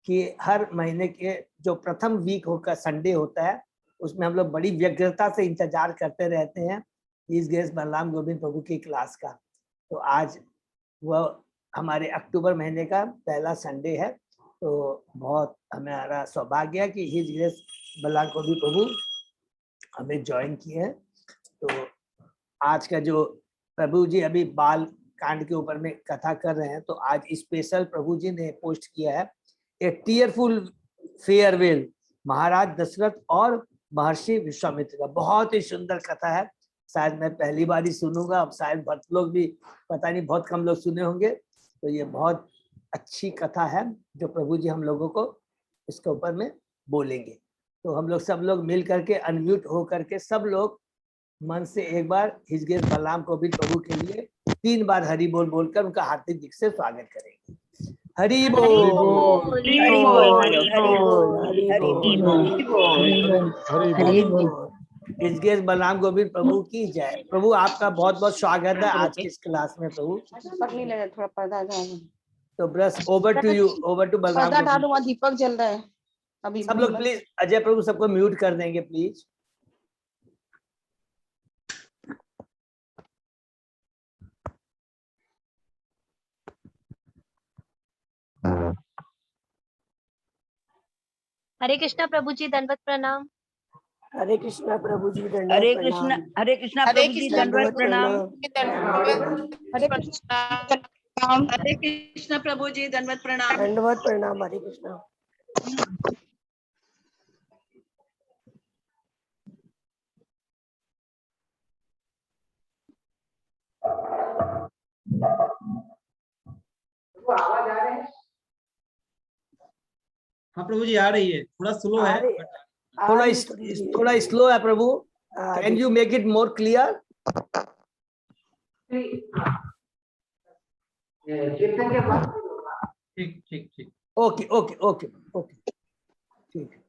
कि हर महीने के जो प्रथम वीक होकर संडे होता है उसमें हम लोग बड़ी व्यग्रता से इंतजार करते रहते हैं हिज ग्रेस बलराम गोविंद प्रभु की क्लास का। तो आज वह हमारे अक्टूबर महीने का पहला संडे है, तो बहुत हमारा सौभाग्य है कि हिज ग्रेस बलराम गोविंद प्रभु हमें ज्वाइन किए हैं। तो आज का जो प्रभु जी अभी बाल कांड के ऊपर में कथा कर रहे हैं, तो आज स्पेशल प्रभु जी ने पोस्ट किया है ए टीयरफुल फेयरवेल महाराज दशरथ और महर्षि विश्वामित्र का। बहुत ही सुंदर कथा है, शायद मैं पहली बार ही सुनूंगा, अब शायद बहुत लोग भी पता नहीं, बहुत कम लोग सुने होंगे। तो ये बहुत अच्छी कथा है जो प्रभु जी हम लोगों को इसके ऊपर में बोलेंगे। तो हम लोग सब लोग मिल करके अनम्यूट हो करके सब लोग मन से एक बार हिज ग्रेस बलराम गोविंद प्रभु के लिए 3 बार हरि बोल बोलकर उनका हार्दिक दिल से स्वागत करेंगे। हरि बोल, हरि बोल, हरि बोल, हरि बोल, हरि बोल। हिज ग्रेस बलराम गोविंद प्रभु की जय। प्रभु आपका बहुत बहुत स्वागत है आज की इस क्लास में प्रभु। थोड़ा पर्दा हटा दो। तो ब्रस over to you, over to Balram पर्दा हटा दो, गोविंद। वहाँ दीपक जल रहा है अभी। सब लोग प्लीज, अजय प्रभु सबको म्यूट कर देंगे प्लीज। हरे कृष्णा प्रभु जी, दंडवत प्रणाम। हरे कृष्णा प्रभु जी, हरे कृष्णा, हरे कृष्णा प्रभु जी, दंडवत प्रणाम। हरे कृष्णा, हरे कृष्णा प्रभु जी, दंडवत प्रणाम। दंडवत प्रणाम। हरे कृष्णा। आवाज आ रही है? हाँ प्रभु जी आ रही है, थोड़ा स्लो है। थोड़ा स्लो है प्रभु, can you make it more clear? ठीक ठीक ठीक, ओके ओके ओके ओके, ठीक।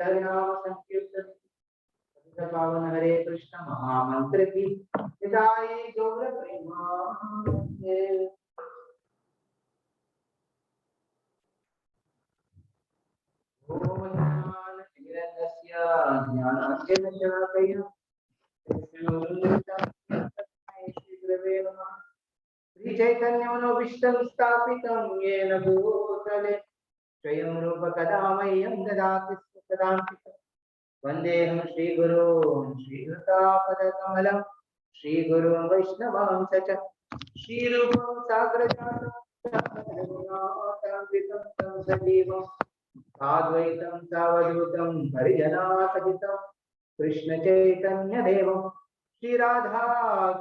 हरिनाम संकीर्तन पावन हरे कृष्ण महामंत्र की विदाई गौर प्रेमानंदे। ओम ज्ञानतिमिरस्य ज्ञानाञ्जनशलाकया श्री चैतन्यमनोभीष्टं स्थापितं येन भूतले स्वयं रूप कदा मह्यं ददाति स्वपदान्तिकम्। वन्देऽहं श्रीगुरून् श्रीयुतापदकमलं श्रीगुरून् वैष्णवांश्च च श्रीरूपं साग्रजातं सजीवं साद्वैतं सावधूतं हरिजनासहितं कृष्ण चैतन्य देवं श्रीराधा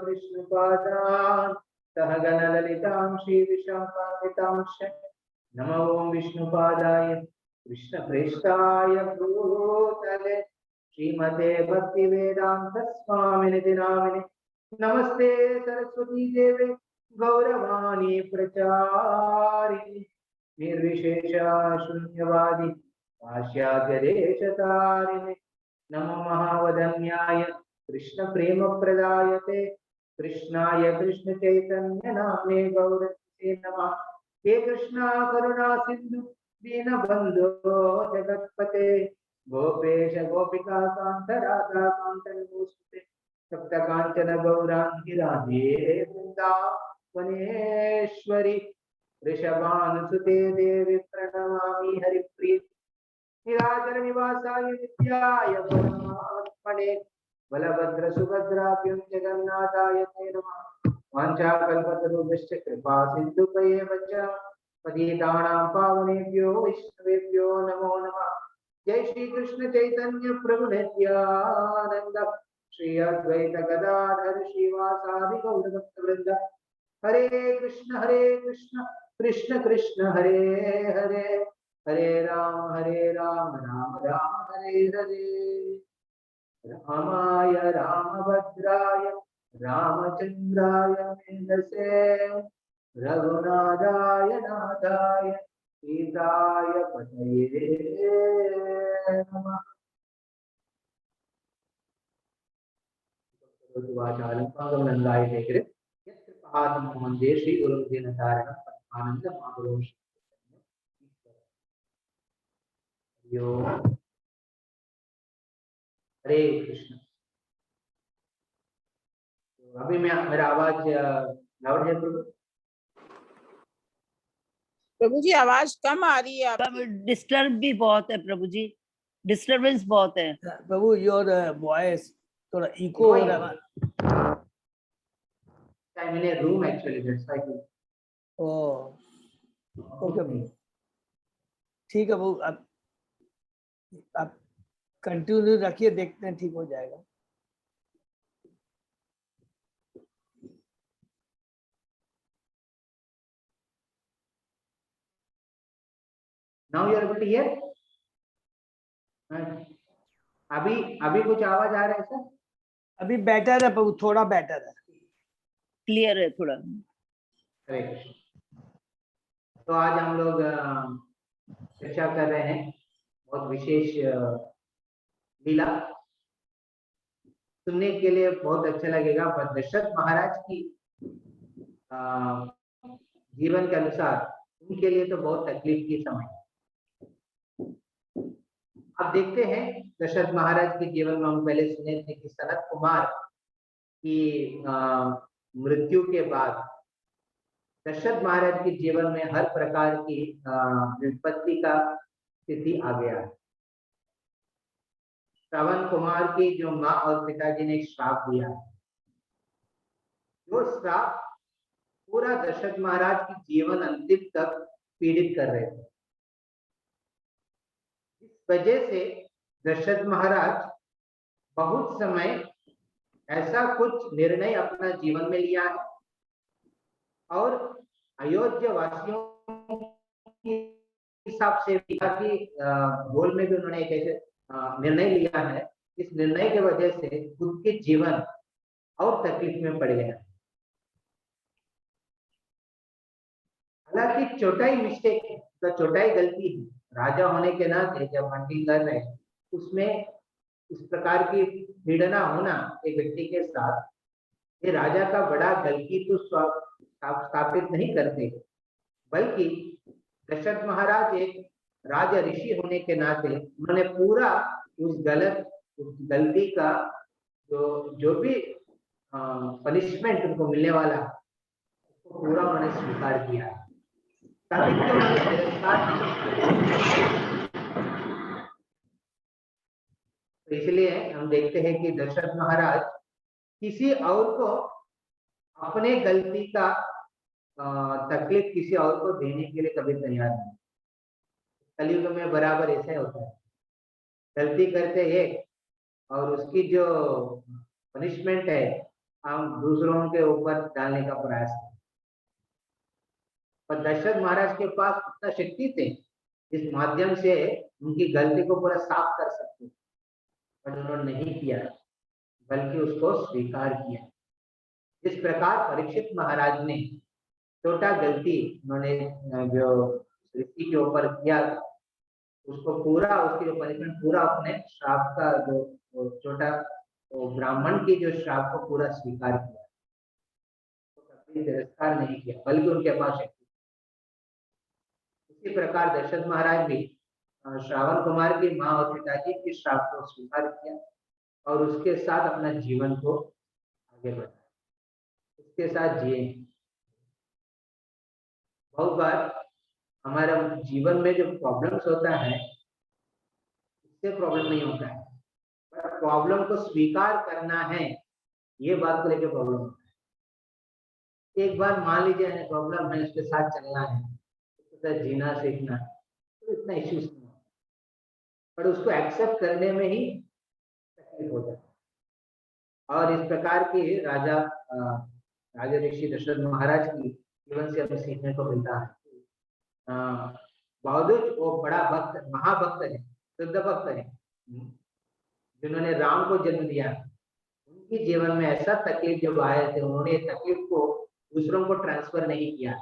कृष्ण पादान् सहगण ललितां श्री विशाखान्वितांश्च नमो ओं विष्णुपादाय कृष्ण प्रेष्ठाय भूतले श्रीमते भक्ति वेदांत स्वामिनिधि नामिने नमस्ते सरस्वती देवे गौरवाणी प्रचारिणी निर्विशेष शून्यवादी पाश्चात्य देशतारिणे नमो महावदन्याय कृष्ण प्रेम प्रदायते कृष्णाय कृष्ण चैतन्य नामने गौरते नमः। हे कृष्णा करुणा सिंधु दीनबंधो जगत्पते गोपेश गोपिका कांत राधा कांत नमोस्तुते सप्त कांचन गौरांगी राधे वृंदावनेश्वरी वृषभानुसुते देवी प्रणमामि हरिप्रिय नीलाचल निवासाय नित्याय परमात्मने बलभद्र सुभद्राभ्युं जगन्नाथाय ते नमः। वाञ्छाकल्पतरुभ्यश्च कृपा सिन्धुभ्येव च पतितानां पावनेभ्यो वैष्णवेभ्यो नमो नमः। जय श्री कृष्ण चैतन्य प्रभु नित्यानंद श्री अद्वैत गदाधर श्रीवासादि गौर भक्तवृंद हरे कृष्ण कृष्ण कृष्ण हरे हरे हरे राम राम राम हरे हरे। रामाय रामभद्राय रामचंद्राय मेधसे रघुनाथाय नाथाय सीताय पतये नमः। वाचालंपागमनंदाय नेत्रे यत्कृपातं वन्दे श्री गुरुं दीनतारिणं आनंद माधवं। यो हरे कृष्ण। अभी मेरा आवाज लाउड है प्रभु? प्रभु जी आवाज कम आ रही है आपकी। डिस्टर्ब भी बहुत है प्रभु जी, डिस्टरबेंस बहुत है प्रभु। योर वॉइस थोड़ा इको हो रहा है। I'm in a room actually, that's why. Oh okay ठीक है वो आप कंटिन्यू रखिए, देखते हैं ठीक हो जाएगा। Now you are able to hear? अभी कुछ आवाज आ रहा है सर? अभी बेटर है प्रभु, थोड़ा बेटर है, क्लियर है थोड़ा। हरे तो आज हम लोग चर्चा कर रहे हैं बहुत विशेष लीला। सुनने के लिए बहुत अच्छा लगेगा, पर दशरथ महाराज की जीवन के अनुसार उनके लिए तो बहुत तकलीफ की समय। अब देखते हैं दशरथ महाराज के जीवन में हम पहले सुने थे कि सनत कुमार की मृत्यु के बाद दशरथ महाराज के जीवन में हर प्रकार की विपत्ति का स्थिति आ गया है। श्रवण कुमार की जो माँ और पिताजी ने श्राप दिया, जो श्राप पूरा दशरथ महाराज की जीवन अंतिम तक पीड़ित कर रहे थे। इस वजह से दशरथ महाराज बहुत समय ऐसा कुछ निर्णय अपना जीवन में लिया है और अयोध्या वासियों के हिसाब से गोल में भी उन्होंने एक ऐसे निर्णय लिया है। इस निर्णय की वजह से खुद के जीवन और तकलीफ में पड़ गया। हालांकि छोटा ही मिस्टेक है, तो छोटा ही गलती है। राजा होने के नाते जब हंटिंग कर रहे हैं उसमें इस प्रकार की पीड़ना होना एक व्यक्ति के साथ, ये राजा का बड़ा गलती तो स्थापित नहीं करते, बल्कि दशरथ महाराज एक राज ऋषि होने के नाते उन्होंने पूरा उस गलती का जो भी पनिशमेंट उनको मिलने वाला उसको पूरा उन्होंने स्वीकार किया, ताकि उन्होंने गिरफ्तार नहीं। तो इसलिए हम देखते हैं कि दशरथ महाराज किसी और को अपने गलती का तकलीफ किसी और को देने के लिए कभी तैयार नहीं। कलयुग में बराबर ऐसा होता है, गलती करते एक और उसकी जो पनिशमेंट है हम दूसरों के ऊपर डालने का प्रयास करते। पर दशरथ महाराज के पास उतना शक्ति थे इस माध्यम से उनकी गलती को पूरा साफ कर सकते, पर उन्होंने नहीं किया, बल्कि उसको स्वीकार किया। इस प्रकार परीक्षित महाराज ने छोटा गलती उन्होंने जो ऋषि के ऊपर किया उसको पूरा, उसकी जो पनिशमेंट पूरा अपने श्राप का जो छोटा ब्राह्मण की जो श्राप को पूरा स्वीकार किया, तो कभी तिरस्कार नहीं किया, बल्कि उनके पास शक्ति। इसी प्रकार दशरथ महाराज भी श्रावण कुमार की माँ और पिताजी की श्राप को स्वीकार किया और उसके साथ अपना जीवन को आगे बढ़ाया, उसके साथ जिए। बहुत बार हमारा जीवन में जो प्रॉब्लम्स होता है इससे प्रॉब्लम नहीं होता है, पर प्रॉब्लम को स्वीकार करना है, ये बात को लेकर प्रॉब्लम होता है। एक बार मान लीजिए प्रॉब्लम है, उसके साथ चलना है, उसके साथ जीना सीखना, तो इतना इश्यूज नहीं होता, पर उसको एक्सेप्ट करने में ही तकलीफ हो जाती है। और इस प्रकार की राजा ऋषि दशरथ महाराज की जीवन से हमें सीखने को मिलता है। बावजूद वो बड़ा भक्त, महाभक्त है, शुद्ध भक्त है, जिन्होंने राम को जन्म दिया, उनके जीवन में ऐसा तकलीफ जब आए थे, उन्होंने तकलीफ को दूसरों को ट्रांसफर नहीं किया।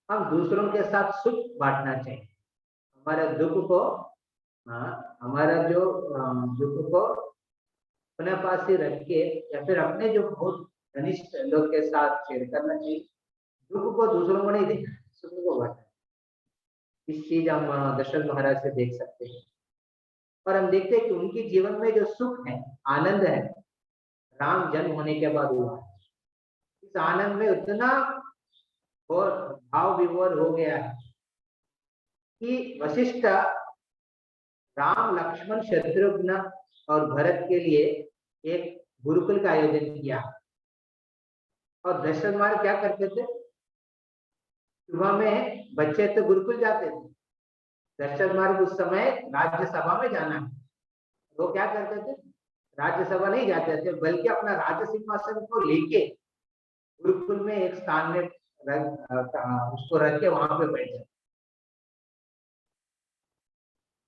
हम दूसरों के साथ सुख बांटना चाहिए, हमारा दुख को हमारा जो दुख को अपने पास ही रख के या फिर अपने जो बहुत घनिष्ठ लोग के साथ शेयर करना चाहिए। दुख को दूसरों को नहीं देना, सुख को बांटना। इस चीज हम दशरथ महाराज से देख सकते हैं। और हम देखते हैं कि उनके जीवन में जो सुख है, आनंद है, राम जन्म होने के बाद हुआ है। इस आनंद में उतना और भाव विभोर हो गया है कि वशिष्ठ राम, लक्ष्मण, शत्रुघ्न और भरत के लिए एक गुरुकुल का आयोजन किया। और दशरथ महाराज क्या करते थे, सुबह में बच्चे तो गुरुकुल जाते थे, दशरथ महाराज उस समय राज्यसभा में जाना है, वो क्या करते थे, राज्यसभा नहीं जाते थे, बल्कि अपना राज्य सिंहासन को लेके गुरुकुल में एक स्थान में उसको रख के वहां पे बैठ जाते।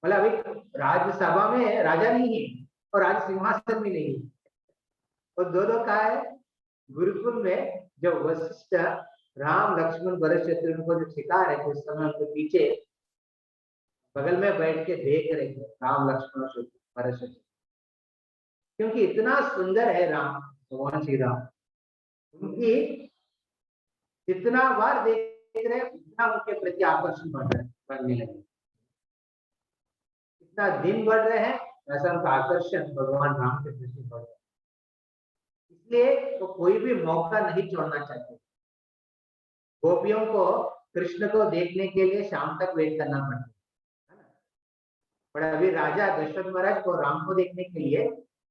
मतलब अभी राज्यसभा में राजा नहीं है और राज्य सिंहासन भी नहीं है, और दोनों का है गुरुकुल में। जो वशिष्ठ राम, लक्ष्मण, भरत, शत्रुघ्न को जो सिखा रहे थे, उस समय उनके पीछे बगल में बैठ के देख रहे थे राम, लक्ष्मण, भरत, शत्रुघ्न, क्योंकि इतना सुंदर है राम, भगवान श्री राम, उनकी जितना बार देख रहे उतना उनके प्रति आकर्षण बढ़ने लगे। इतना दिन बढ़ रहे हैं ऐसा उनका आकर्षण भगवान राम के प्रति बढ़ रहा है। इसलिए वो कोई भी मौका नहीं छोड़ना चाहते। गोपियों को कृष्ण को देखने के लिए शाम तक वेट करना पड़ता है ना, पर अभी राजा दशरथ महाराज को राम को देखने के लिए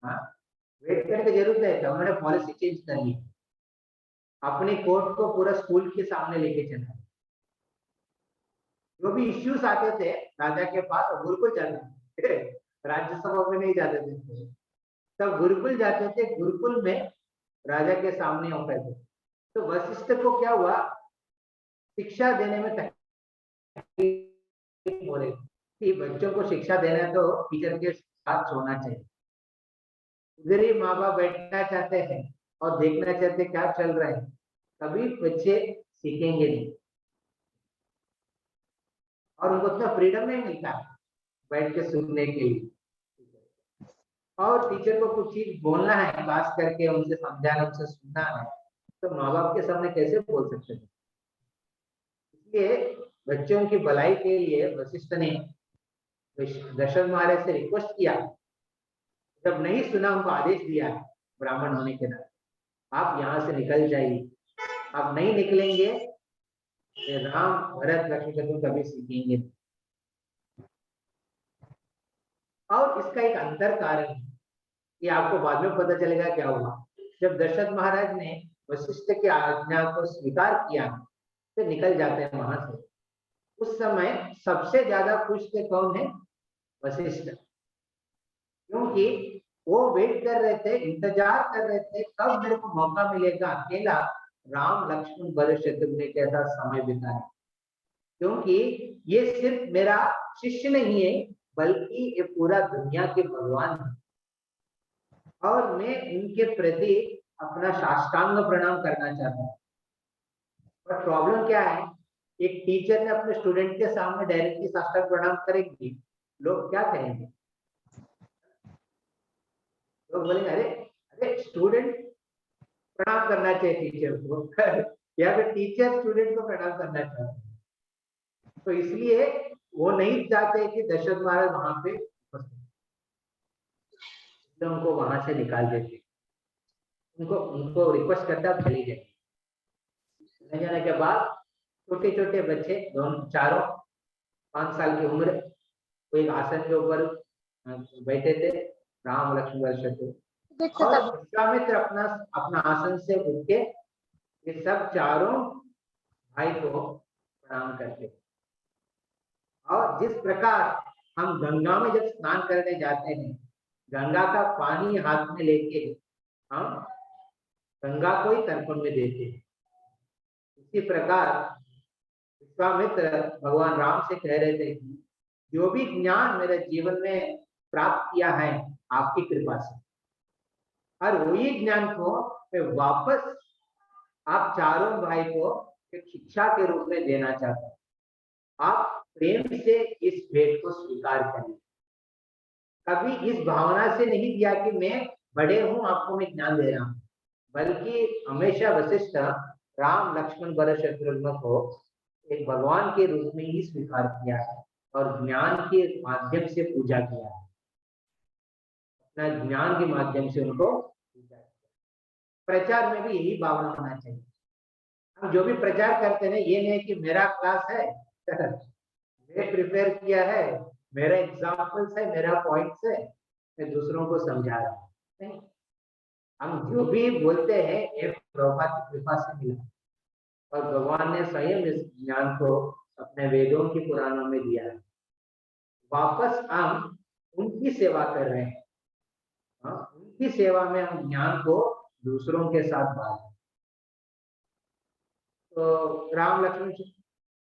वेट करने की जरूरत नहीं था। उन्होंने पॉलिसी चेंज कर ली, अपनी कोर्ट को पूरा स्कूल के सामने लेके चला। जो भी इश्यूज आते थे राजा के पास, वो गुरुकुल जाते थे, राज्यसभा में नहीं जाते थे, तब गुरुकुल जाते थे। गुरुकुल में राजा के सामने होते थे। तो वशिष्ठ को क्या हुआ, शिक्षा देने में तकलीफ हो रही थी। बच्चों को शिक्षा देना तो टीचर के साथ छोड़ना चाहिए। इधर ही माँ बाप बैठना चाहते हैं और देखना चाहते क्या चल रहा है, कभी बच्चे सीखेंगे नहीं और उनको उतना फ्रीडम नहीं मिलता बैठ के सुनने के लिए। और टीचर को कुछ चीज बोलना है, क्लास करके उनसे समझाना, उनसे सुनना है, तो माँ बाप के सामने कैसे बोल सकते हैं। इसलिए बच्चों की भलाई के लिए वशिष्ठ ने दशरथ महाराज से रिक्वेस्ट किया, जब नहीं सुना उनको आदेश दिया ब्राह्मण होने के नाते, आप यहाँ से निकल जाइए, आप नहीं निकलेंगे ये राम भरत लक्ष्मण शत्रुघ्न कभी सीखेंगे नहीं। और इसका एक अंतर कारण है, ये आपको बाद में पता चलेगा क्या हुआ। जब दशरथ महाराज ने वशिष्ठ की आज्ञा को स्वीकार किया तो निकल जाते हैं वहां से, उस समय सबसे ज्यादा खुश थे कौन है? वशिष्ठ, क्योंकि वो वेट कर रहे थे, इंतजार कर रहे थे कब मेरे को मौका मिलेगा अकेला राम लक्ष्मण भरत शत्रुघ्न के साथ समय बिताने, क्योंकि ये सिर्फ मेरा शिष्य नहीं है बल्कि ये पूरा दुनिया के भगवान है, और मैं इनके प्रति अपना साष्टांग प्रणाम करना चाहता हूँ। पर प्रॉब्लम क्या है, एक टीचर ने अपने स्टूडेंट के सामने डायरेक्टली साष्टांग प्रणाम करेंगे, लोग क्या कहेंगे? लोग बोलेंगे अरे अरे स्टूडेंट प्रणाम करना चाहिए टीचर को, या फिर टीचर स्टूडेंट को प्रणाम करना चाहते हैं। तो इसलिए वो नहीं चाहते कि दशरथ महाराज वहां पे तो उनको वहां से निकाल देते, उनको रिक्वेस्ट करता आप चली जाए। चले जाने के बाद छोटे छोटे बच्चे दोनों चारों 5 साल की उम्र, वो एक आसन के ऊपर बैठे थे, राम लक्ष्मण शत्रुघ्न, और विश्वामित्र अपना अपना आसन से उठ के ये सब चारों भाई को प्रणाम करते। और जिस प्रकार हम गंगा में जब स्नान करने जाते हैं, गंगा का पानी हाथ में लेके हम गंगा को ही तर्पण में देते हैं, इसी प्रकार विश्वामित्र भगवान राम से कह रहे थे कि जो भी ज्ञान मेरे जीवन में प्राप्त किया है आपकी कृपा से, और वही ज्ञान को मैं वापस आप चारों भाई को एक शिक्षा के रूप में देना चाहता हूँ। आप प्रेम से इस भेंट को स्वीकार करें। कभी इस भावना से नहीं दिया कि मैं बड़े हूं आपको मैं ज्ञान दे रहा हूं, बल्कि हमेशा वशिष्ठ राम लक्ष्मण भरत शत्रुघ्न को एक भगवान के रूप में ही स्वीकार किया है और ज्ञान के माध्यम से पूजा किया है, अपना ज्ञान के माध्यम से उनको पूजा किया। प्रचार में भी यही भावना होना चाहिए। हम जो भी प्रचार करते हैं ये नहीं कि मेरा क्लास है मैं प्रिपेयर किया है, मेरा एग्जाम्पल्स है, मेरा पॉइंट्स है, मैं दूसरों को समझा रहा हूँ, नहीं। हम जो भी बोलते हैं ये प्रभुपाद की कृपा से मिला, और भगवान ने स्वयं इस ज्ञान को अपने वेदों की पुराणों में दिया है। वापस हम उनकी सेवा कर रहे हैं, उनकी सेवा में हम ज्ञान को दूसरों के साथ बांटें। तो राम लक्ष्मण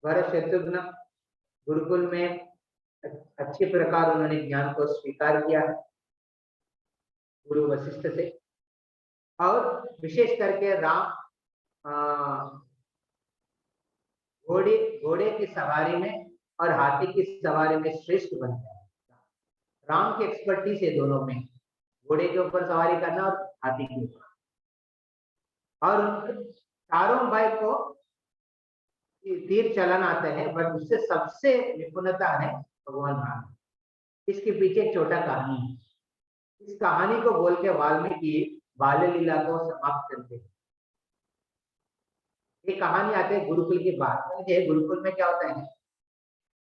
भरत शत्रुघ्न गुरुकुल में अच्छी प्रकार उन्होंने ज्ञान को स्वीकार किया है गुरु वशिष्ठ से, और विशेष करके राम घोड़े की सवारी में और हाथी की सवारी में श्रेष्ठ बनता है। राम की एक्सपर्टीज है दोनों में, घोड़े के ऊपर सवारी करना और हाथी के ऊपर, और चारों भाई को तीर चलाना आते हैं, बट उससे सबसे निपुणता है भगवान राम। इसके पीछे एक छोटा कहानी है। इस कहानी को बोल के वाल्मीकि बाल्य लीला को समाप्त करते हैं। ये कहानी आते है गुरुकुल की बात। गुरुकुल में क्या होता है,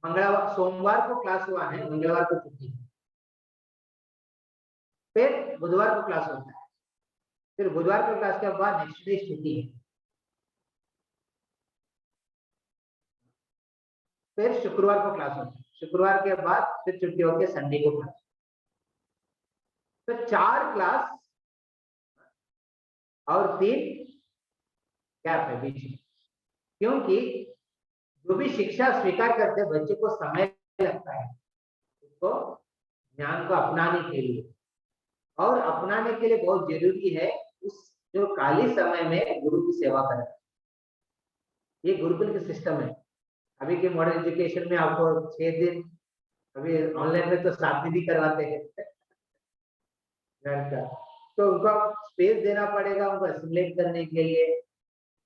मंगलवार सोमवार को क्लास हुआ है, मंगलवार को छुट्टी है, फिर बुधवार को क्लास होता है, फिर बुधवार को क्लास के बाद नेक्स्ट डे छुट्टी है, फिर शुक्रवार को क्लास होता है, शुक्रवार के बाद फिर छुट्टी होकर संडे को क्लास। तो 4 क्लास और 3 गैप है बीच में, क्योंकि जो भी शिक्षा स्वीकार करते हैं बच्चे को समय लगता है उसको ज्ञान को अपनाने के लिए, और अपनाने के लिए बहुत जरूरी है उस जो खाली समय में गुरु की सेवा करें। ये गुरुकुल का सिस्टम है। अभी के मॉडर्न एजुकेशन में आपको 6 दिन, अभी ऑनलाइन में तो 7 दिन ही करवाते हैं। घर का, तो उनको स्पेस देना पड़ेगा उनको एसिमुलेट करने के लिए,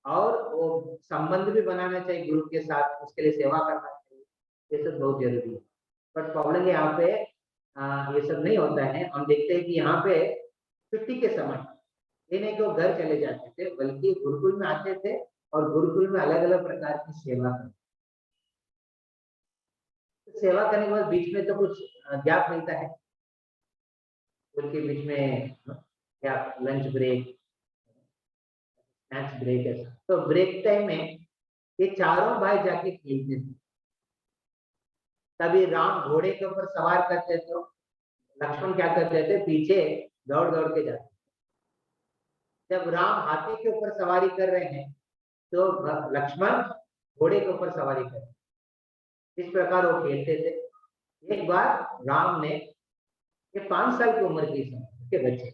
और वो संबंध भी बनाना चाहिए गुरु के साथ, उसके लिए सेवा करना चाहिए, ये सब बहुत जरूरी है। बट प्रॉब्लम यहाँ पे ये सब नहीं होता है। हम देखते हैं कि यहाँ पे छुट्टी के समय ये नहीं कि वो घर चले जाते थे, बल्कि गुरुकुल में आते थे और गुरुकुल में अलग अलग प्रकार की सेवा करते। तो सेवा करने के बाद बीच में तो कुछ गैप मिलता है, उनके बीच में gap, lunch break, snacks break है। तो ब्रेक टाइम में ये चारों भाई जाके खेलते थे। तभी राम घोड़े के ऊपर सवार करते थे, लक्ष्मण क्या करते थे, पीछे दौड़ दौड़ के जाते। जब राम हाथी के ऊपर सवारी कर रहे हैं तो लक्ष्मण घोड़े के ऊपर सवारी कर, इस प्रकार वो खेलते थे। एक बार राम ने, ये 5 साल की उम्र के बच्चे,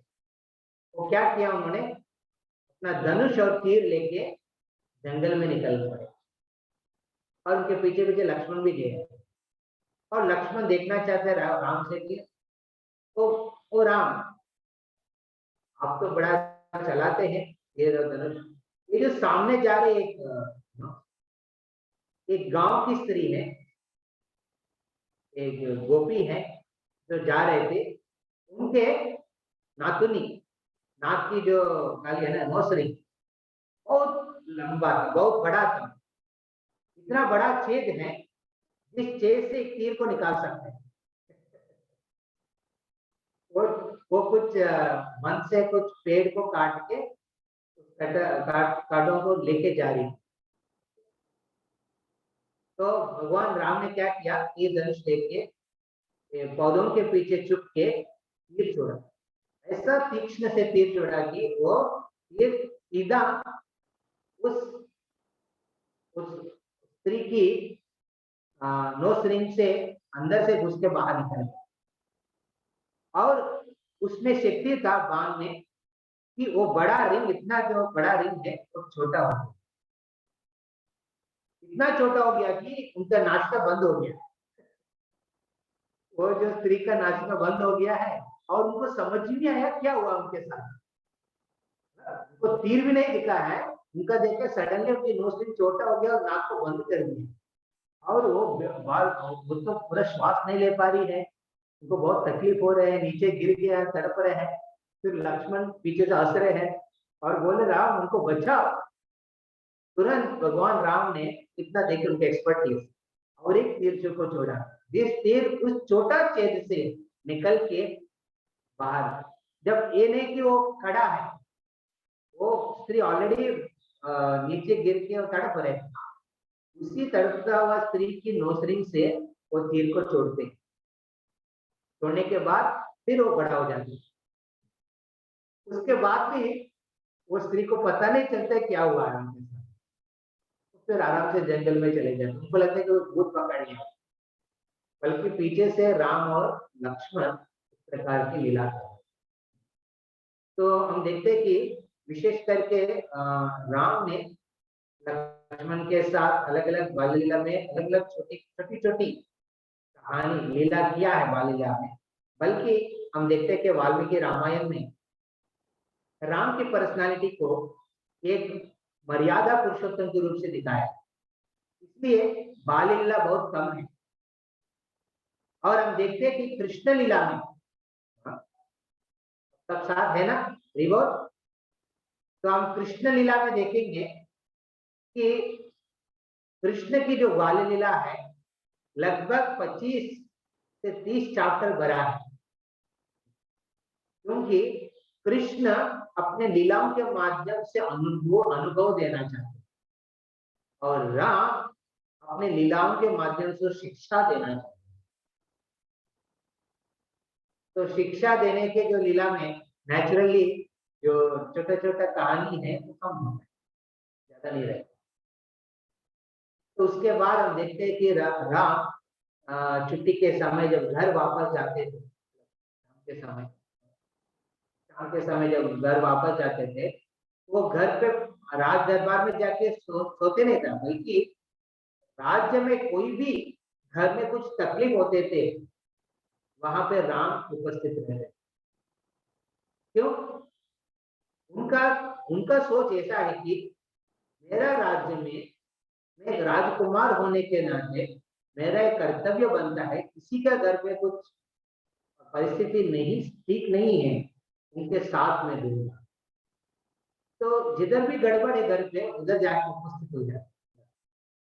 वो क्या किया, उन्होंने अपना धनुष और तीर लेके जंगल में निकल पड़े और उनके पीछे पीछे लक्ष्मण भी गए। और लक्ष्मण देखना चाहते राम से कि ओ राम, आप तो बड़ा चलाते हैं ये धनुष, ये जो सामने जा रहे एक गांव की स्त्री है, एक गोपी है जो जा रहे थे, उनके नातुनी, नाक की जो गाली है ना, नौसरी, बहुत लंबा था, बहुत बड़ा था, इतना बड़ा छेद है जिस छेद से एक तीर को निकाल सकते हैं। वो कुछ मन से कुछ पेड़ को काट के कांटों को लेके जा रही। तो भगवान राम ने क्या किया, तीर धनुष लेके पौधों के पीछे छुप के तीर छोड़ा, ऐसा तीक्ष्ण से तीर छोड़ा कि वो तीर सीधा उस स्त्री की नोज रिंग से अंदर से घुस के बाहर निकल गया। और उसमें शक्ति था बाण में कि वो बड़ा रिंग, इतना जो बड़ा रिंग है वो छोटा हो गया, इतना छोटा हो गया कि उनका नाचना बंद हो गया। वो जो स्त्री का नाचना बंद हो गया है और उनको समझ ही नहीं आया क्या हुआ उनके साथ। वो तीर भी नहीं दिखा है, उनका देखे सडनली उनकी नोज रिंग छोटा हो गया और नाक को बंद कर दिया, और वो तो पूरा श्वास नहीं ले पा रही है, उनको बहुत तकलीफ हो रहे हैं, नीचे गिर गया, तड़प रहे हैं। फिर लक्ष्मण पीछे से हंस रहे हैं और बोले राम उनको बचाओ। तुरंत भगवान राम ने इतना देखकर उनके एक्सपर्टीज और एक तीर को छोड़ा, जिस तीर उस छोटा छेद से निकल के बाहर, जब ये नहीं कि वो खड़ा है, वो स्त्री ऑलरेडी नीचे गिर के तड़प रहे, उसी तड़पता हुआ स्त्री की नोसरिंग से वो तीर को छोड़ने के बाद फिर वो बड़ा हो जाती। उसके बाद भी वो स्त्री को पता नहीं चलता क्या हुआ है उनके साथ, फिर आराम से जंगल में चले जाते, उनको लगता है कि वो भूत पकड़ लिया, बल्कि पीछे से राम और लक्ष्मण इस प्रकार की लीला कर। तो हम देखते हैं कि विशेष करके राम ने लक्ष्मण के साथ अलग अलग बाल लीला में अलग अलग छोटी छोटी कहानी लीला किया है बाल लीला में। बल्कि हम देखते हैं कि वाल्मीकि रामायण में राम की पर्सनालिटी को एक मर्यादा पुरुषोत्तम के रूप से दिखाया, इसलिए बाल लीला बहुत कम है। और हम देखते हैं कि कृष्ण लीला में सब साथ है ना रिवोर, तो हम कृष्ण लीला में देखेंगे कि कृष्ण की जो बाल लीला है लगभग 25 से 30 चैप्टर भरा है, क्योंकि कृष्ण अपने लीलाओं के माध्यम से अनुभव देना चाहते हैं और राम अपने लीलाओं के माध्यम से शिक्षा देना चाहते हैं। तो शिक्षा देने के जो लीला में नेचुरली जो छोटा छोटा कहानी है वो कम होता है, ज्यादा नहीं रहता। तो उसके बाद हम देखते हैं कि राम छुट्टी के समय जब घर वापस जाते थे, शाम के समय जब घर वापस जाते थे, वो घर पे राज दरबार में जाके सोते नहीं था, बल्कि राज्य में कोई भी घर में कुछ तकलीफ होते थे वहां पे राम उपस्थित रहते। क्यों? उनका उनका सोच ऐसा है कि मेरा राज्य में मैं एक राजकुमार होने के नाते मेरा एक कर्तव्य बनता है, किसी का घर पे कुछ परिस्थिति नहीं ठीक नहीं है उनके साथ में दूंगा। तो जिधर भी गड़बड़ है घर पे उधर जाके उपस्थित हो जाते,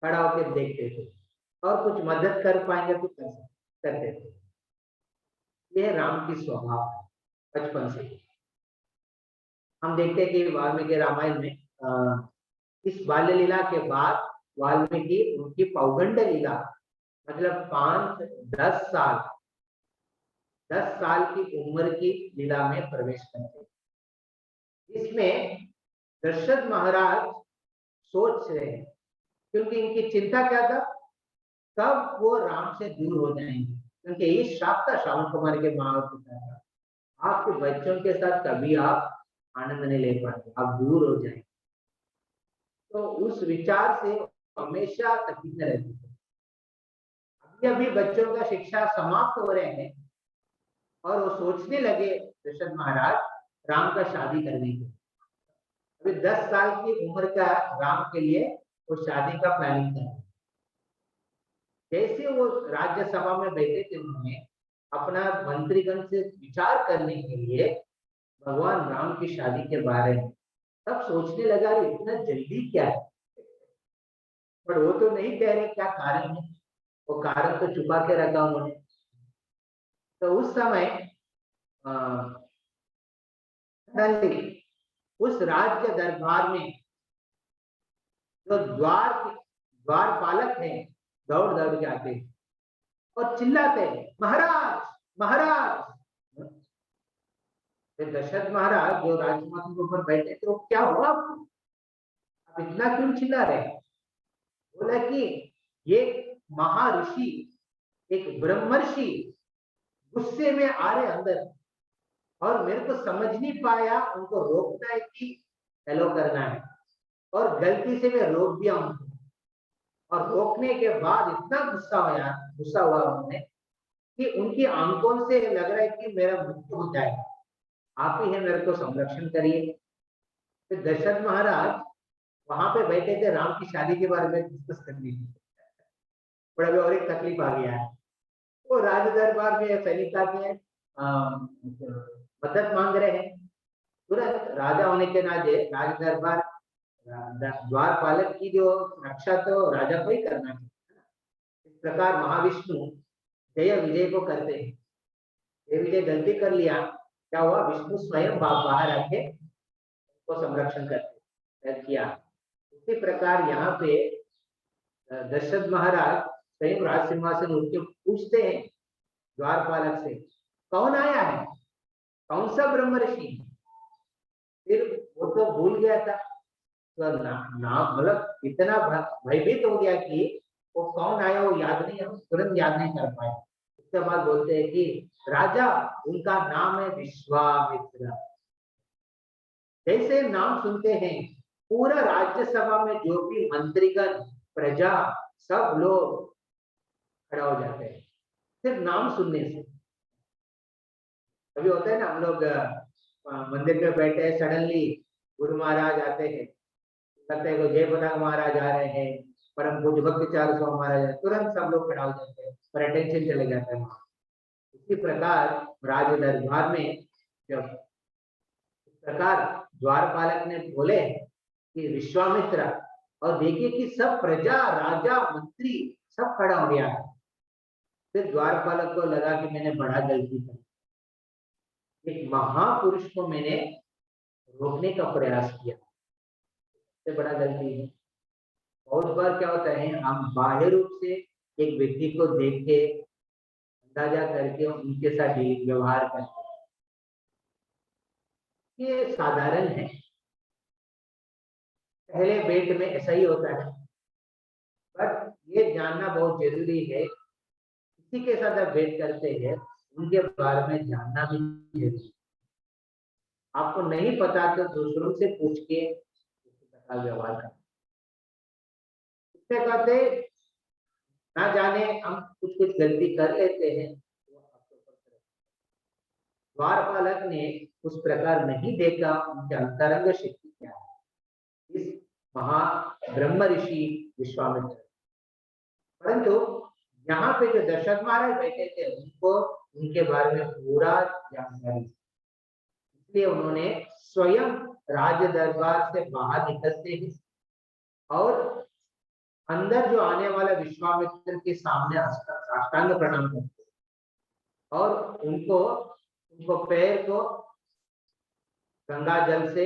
खड़ा होकर देखते थे और कुछ मदद कर पाएंगे तो करते थे। यह राम की स्वभाव है बचपन से। हम देखते हैं कि वाल्मीकि रामायण में इस बाल्य लीला के बाद वाल्मीकि उनकी पौगंड लीला मतलब 10 साल की उम्र की लीला में प्रवेश करते हैं। इसमें दशरथ महाराज सोच रहे हैं, क्योंकि इनकी चिंता क्या था, कब वो राम से दूर हो जाएंगे, क्योंकि ये श्राप था श्रावण कुमार के माँ और पिता का, आपके बच्चों के साथ कभी आप आनंद नहीं ले पाएंगे, आप दूर हो जाएंगे। तो उस विचार से हमेशा तकलीफ रहती है। अभी अभी बच्चों का शिक्षा समाप्त हो रहे हैं और वो सोचने लगे दशरथ महाराज राम का शादी करने के। अभी 10 साल की उम्र का राम के लिए वो शादी का प्लानिंग कर। जैसे वो राज्यसभा में बैठे थे, उन्होंने अपना मंत्रीगण से विचार करने के लिए भगवान राम की शादी के बारे में तब सोचने लगा इतना जल्दी क्या है, पर वो तो नहीं कह रहे क्या कारण है, वो कारण तो छुपा के रखा उन्होंने। तो उस समय उस राज्य दरबार में जो द्वारपालक हैं दौड़ दौड़ के आते हैं और चिल्लाते हैं महाराज महाराज। दशरथ महाराज जो राजसिंहासन के ऊपर बैठे थे, वो क्या हुआ आपको, आप इतना क्यों चिल्ला रहे हैं? बोला कि ये महर्षि एक ब्रह्मर्षि गुस्से में आ रहे अंदर और मेरे को समझ नहीं पाया उनको रोकना है कि हेलो करना है, और गलती से मैं रोक दिया उनको, और रोकने के बाद इतना गुस्सा हुआ उन्होंने कि उनकी आंखों से लग रहा है कि मेरा मृत्यु हो जाएगा, आप ही है मेरे को संरक्षण करिए। तो दशरथ महाराज वहां पे बैठे थे राम की शादी के बारे में डिस्कस करने की, पर अभी और एक तकलीफ आ गया है। वो राज दरबार में सैनिक आते हैं, मदद मांग रहे हैं। तुरंत राजा होने के नाते राज दरबार द्वारपालक की जो रक्षा तो राजा को ही करना चाहिए। इस प्रकार महाविष्णु जय विजय को करते हैं। जय विजय गलती कर लिया, क्या हुआ, विष्णु स्वयं बाहर आके उसको संरक्षण करते किया। इसी प्रकार यहाँ पे दशरथ महाराज स्वयं राज सिंहासन उठ के पूछते हैं द्वारपालक से, कौन आया है, कौन सा ब्रह्मर्षि? फिर वो तो भूल गया था, तो नाम मतलब इतना भयभीत हो गया कि वो कौन आया वो याद नहीं, हम तुरंत याद नहीं कर पाए। उसके बाद बोलते हैं कि राजा उनका नाम है विश्वामित्र। जैसे नाम सुनते हैं पूरा राज्यसभा में जो भी मंत्रीगण प्रजा सब लोग खड़ा हो जाते हैं सिर्फ नाम सुनने से। कभी होता है ना, हम लोग मंदिर पे बैठे हैं, सडनली गुरु महाराज आते हैं, कहते हैं जय पताक महाराज आ रहे हैं, परम पूज्य भक्ति चारू स्वामी महाराज, तुरंत सब लोग खड़ा हो जाते हैं और अटेंशन चले जाता है। इसी प्रकार राज दरबार में जब इस प्रकार द्वारपालक ने बोले कि विश्वामित्र, और देखिए कि सब प्रजा राजा मंत्री सब खड़ा हो गया है। फिर द्वारपालक को लगा कि मैंने बड़ा गलती की, एक महापुरुष को मैंने रोकने का प्रयास किया, सबसे बड़ा गलती है। बहुत बार क्या होता है, हम बाह्य रूप से एक व्यक्ति को देख के अंदाजा करके उनके साथ व्यवहार करते हैं, ये साधारण है, पहले बेट में ऐसा ही होता है। बट ये जानना बहुत जरूरी है, किसी के साथ आप भेंट करते हैं उनके बारे में जानना भी जरूरी है। आपको नहीं पता तो दूसरों से पूछ के व्यवहार करना। इसमें कहते ना जाने हम कुछ गलती कर लेते हैं, द्वारपालक ने उस प्रकार नहीं देखा उनके अंतरंग शक्ति क्या है, इस महा ब्रह्म ऋषि विश्वामित्र। परंतु यहाँ पे जो दशरथ महाराज बैठे थे उनको उनके बारे में पूरा जानकारी, इसलिए उन्होंने स्वयं राज दरबार से बाहर निकलते ही और अंदर जो आने वाला विश्वामित्र के सामने साष्टांग प्रणाम करते और उनको पैर को गंगा जल से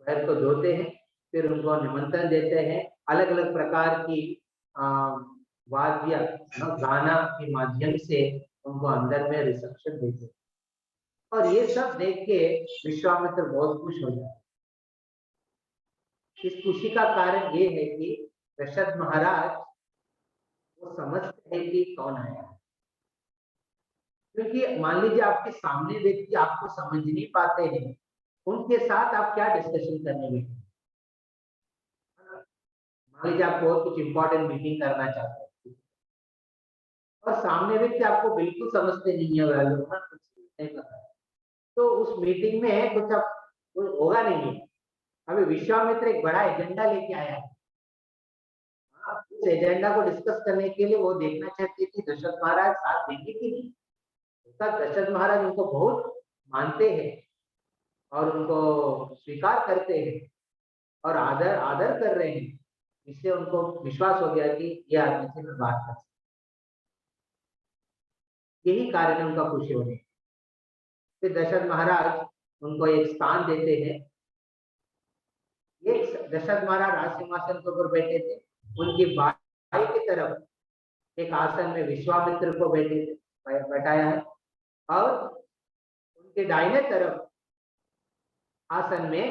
पैर को धोते हैं, फिर उनको निमंत्रण देते हैं, अलग अलग प्रकार की वाद्य गाना के माध्यम से उनको अंदर में रिसेप्शन देते हैं। और ये सब देख के विश्वामित्र बहुत खुश हो जाते। इस खुशी का कारण ये है कि दशरथ महाराज वो समझते हैं कि कौन आया है, क्योंकि मान लीजिए आपके सामने व्यक्ति आपको समझ नहीं पाते हैं, उनके साथ आप क्या डिस्कशन करने में, मान लीजिए आप बहुत कुछ इंपॉर्टेंट मीटिंग करना चाहते हैं और सामने व्यक्ति आपको बिल्कुल समझते नहीं है, कुछ नहीं पता, तो उस मीटिंग में कुछ होगा नहीं है। अभी विश्वामित्र एक बड़ा एजेंडा लेके आया है, उस एजेंडा को डिस्कस करने के लिए वो देखना चाहते कि दशरथ महाराज साथ देंगे कि नहीं। दशरथ महाराज उनको बहुत मानते हैं और उनको स्वीकार करते हैं और आदर कर रहे हैं, इससे उनको विश्वास हो गया कि ये आदमी से मैं बात कर सकता, यही कारण है उनका खुशी होने। फिर दशरथ महाराज उनको एक स्थान देते हैं। एक दशरथ महाराज राज सिंहासन के ऊपर बैठे थे, उनकी बाई की तरफ एक आसन में विश्वामित्र को बैठाया है और उनके दाहिने तरफ आसन में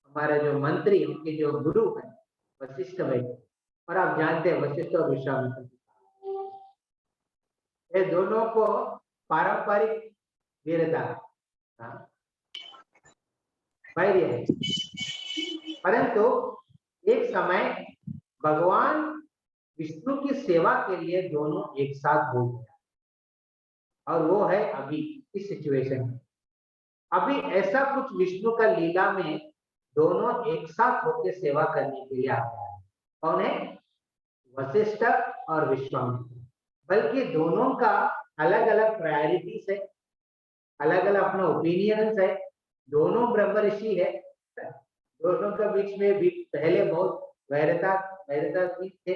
हमारे जो मंत्री, उनके जो गुरु हैं वशिष्ठ बैठे। और आप जानते हैं वशिष्ठ और विश्वामित्र ये दोनों को पारंपरिक वीरता है, परंतु एक समय भगवान विष्णु की सेवा के लिए दोनों एक साथ हो गया और वो है अभी इस सिचुएशन में। अभी ऐसा कुछ विष्णु का लीला में दोनों एक साथ होकर सेवा करने के लिए आ गया है। कौन है? वशिष्ठ और विश्वामित्र। बल्कि दोनों का अलग अलग प्रायोरिटीज है, अलग अलग अपना ओपिनियंस है, दोनों ब्रह्म ऋषि है, दोनों के बीच में भी पहले बहुत वैरता भी थे।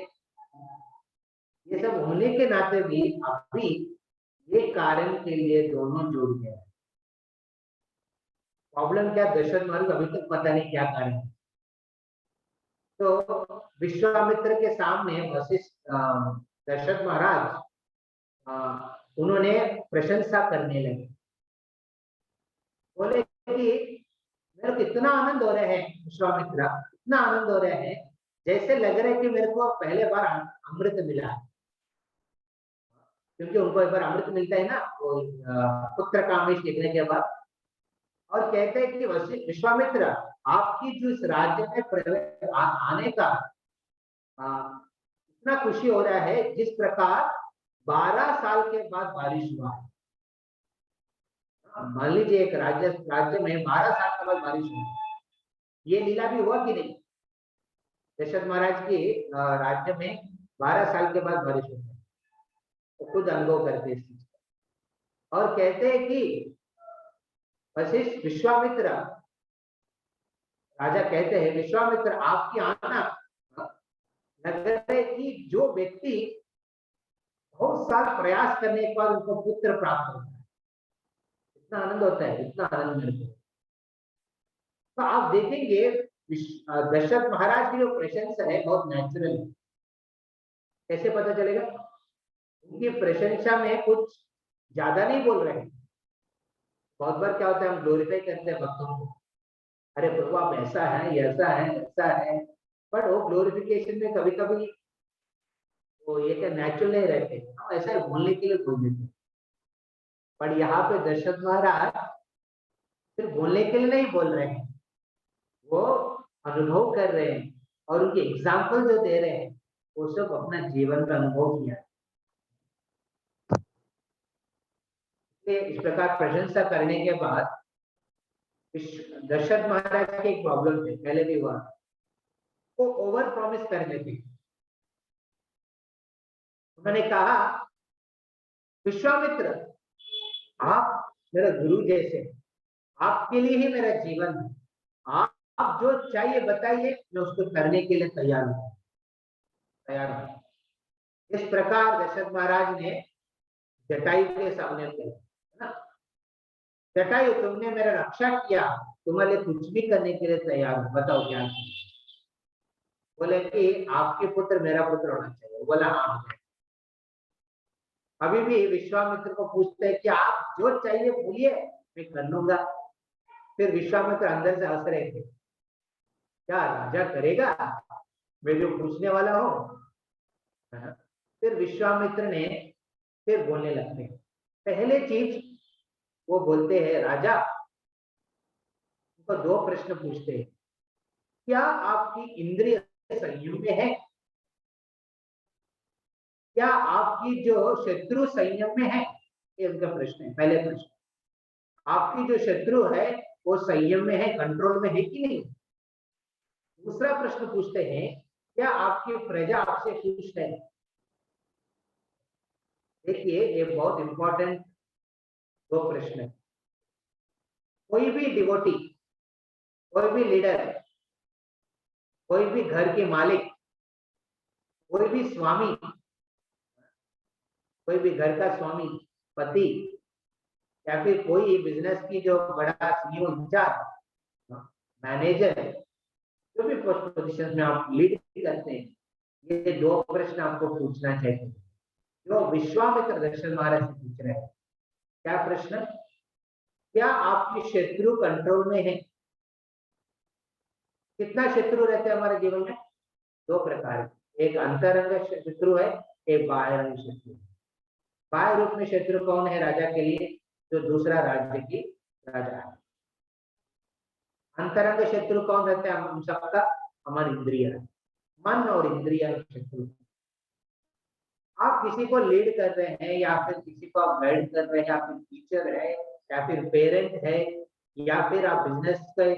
ये सब होने के नाते भी अभी ये कारण के लिए दोनों जुड़ गए। प्रॉब्लम क्या? दशरथ महाराज अभी तक पता नहीं क्या कारण है। तो विश्वामित्र के सामने वशिष्ठ दशरथ महाराज उन्होंने प्रशंसा करने लगे, बोले कि मेरे को इतना आनंद हो रहा है विश्वामित्र, इतना आनंद हो रहा है जैसे लग रहा है कि मेरे को पहले बार अमृत मिला है। क्योंकि उनको एक बार अमृत मिलता है ना वो पुत्र कामेश लिखने के बाद। और कहते हैं कि विश्वामित्र आपकी जो इस राज्य में आने का इतना खुशी हो रहा है जिस प्रकार 12 साल के बाद बारिश हुआ है। मान लीजिए एक राज्य में 12 साल के बाद बारिश हुई, ये लीला भी हुआ कि नहीं? दशरथ महाराज के राज्य में 12 साल के बाद बारिश होती है, तो खुद अनुभव करते इस चीज का। और कहते हैं कि वशिष्ठ विश्वामित्र राजा कहते हैं विश्वामित्र आपकी आना लग रहा है कि जो व्यक्ति बहुत साल प्रयास करने के बाद उनको पुत्र प्राप्त होता है, इतना आनंद होता है, इतना आनंद मिलता है। तो आप देखेंगे दशरथ महाराज की जो प्रशंसा है बहुत नेचुरल है। कैसे पता चलेगा? उनकी प्रशंसा में कुछ ज्यादा नहीं बोल रहे हैं। बहुत बार क्या होता है, हम ग्लोरीफाई करते हैं भक्तों को, अरे प्रभु आप ऐसा है, ऐसा है, ऐसा है, बट वो ग्लोरिफिकेशन में कभी कभी वो ये क्या नेचुरल नहीं रहते, हम ऐसा बोलने के लिए बोल देते हैं। पर यहाँ पे दशरथ महाराज सिर्फ बोलने के लिए नहीं बोल रहे हैं, वो अनुभव कर रहे हैं और उनके एग्जाम्पल जो दे रहे हैं वो सब अपना जीवन का अनुभव किया। इस प्रकार प्रशंसा करने के बाद दशरथ महाराज के एक प्रॉब्लम थे, पहले भी हुआ, वो ओवर प्रॉमिस कर देते। उन्होंने कहा विश्वामित्र आप मेरा गुरु जैसे, आपके लिए ही मेरा जीवन है, आप जो चाहिए बताइए, मैं उसको करने के लिए तैयार हूं। इस प्रकार दशरथ महाराज ने जटायु के सामने कहा, जटायु तुमने मेरा रक्षा किया, तुम्हारे लिए कुछ भी करने के लिए तैयार हूं, बताओ क्या चाहिए। बोले कि आपके पुत्र मेरा पुत्र होना चाहिए। बोला हाँ। अभी भी विश्वामित्र को पूछते हैं कि आप जो चाहिए बोलिए, मैं कर लूंगा। फिर विश्वामित्र अंदर से हंस रहे थे, क्या राजा करेगा, मैं जो पूछने वाला हूँ। फिर विश्वामित्र ने फिर बोलने लगते हैं। पहले चीज वो बोलते हैं, राजा उनको 2 प्रश्न पूछते हैं, क्या आपकी इंद्रिय संयम में है, क्या आपकी जो शत्रु संयम में है, ये उनका प्रश्न है। पहले प्रश्न, आपकी जो शत्रु है वो संयम में है, कंट्रोल में है कि नहीं। दूसरा प्रश्न पूछते हैं, क्या आपकी प्रजा आपसे खुश है। देखिए ये बहुत इंपॉर्टेंट 2 प्रश्न है। कोई भी डिवोटी, कोई भी लीडर, कोई भी घर के मालिक, कोई भी स्वामी, कोई भी घर का स्वामी, पति, या फिर कोई बिजनेस की जो बड़ा सीईओ, इंचार्ज, मैनेजर, जो भी पोजीशन में आप लीड करते हैं, ये 2 प्रश्न आपको पूछना चाहिए, जो विश्वामित्र दशरथ महाराज से पूछ रहे हैं। क्या प्रश्न, क्या आपकी शत्रु कंट्रोल में है। कितना शत्रु रहते हैं हमारे जीवन में, 2 प्रकार, एक अंतरंग शत्रु है, एक बाह्य शत्रु। बाह्य रूप में शत्रु कौन है राजा के लिए, जो दूसरा राज्य की राजा है। अंतरंग शत्रु कौन रहता है हम सबका, हमारी इंद्रिय, मन और इंद्रिय शत्रु। आप किसी को लीड कर रहे हैं, या फिर किसी को आप गाइड कर रहे हैं, या फिर टीचर है, या फिर पेरेंट है, या फिर आप बिजनेस के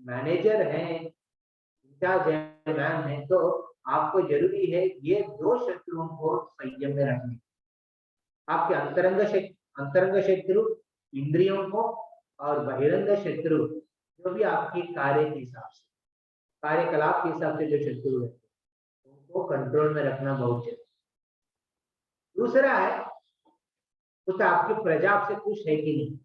मैनेजर हैं, इंचार्ज है, तो आपको जरूरी है ये 2 शत्रुओं को संयम में रखने। आपके अंतरंग शत्रु इंद्रियों को, और बहिरंग शत्रु जो भी आपकी कार्य के हिसाब से, कार्यकलाप के हिसाब से जो शत्रु है, उनको कंट्रोल में रखना बहुत जरूरी। दूसरा है, कुछ आपकी प्रजा आपसे खुश है कि नहीं,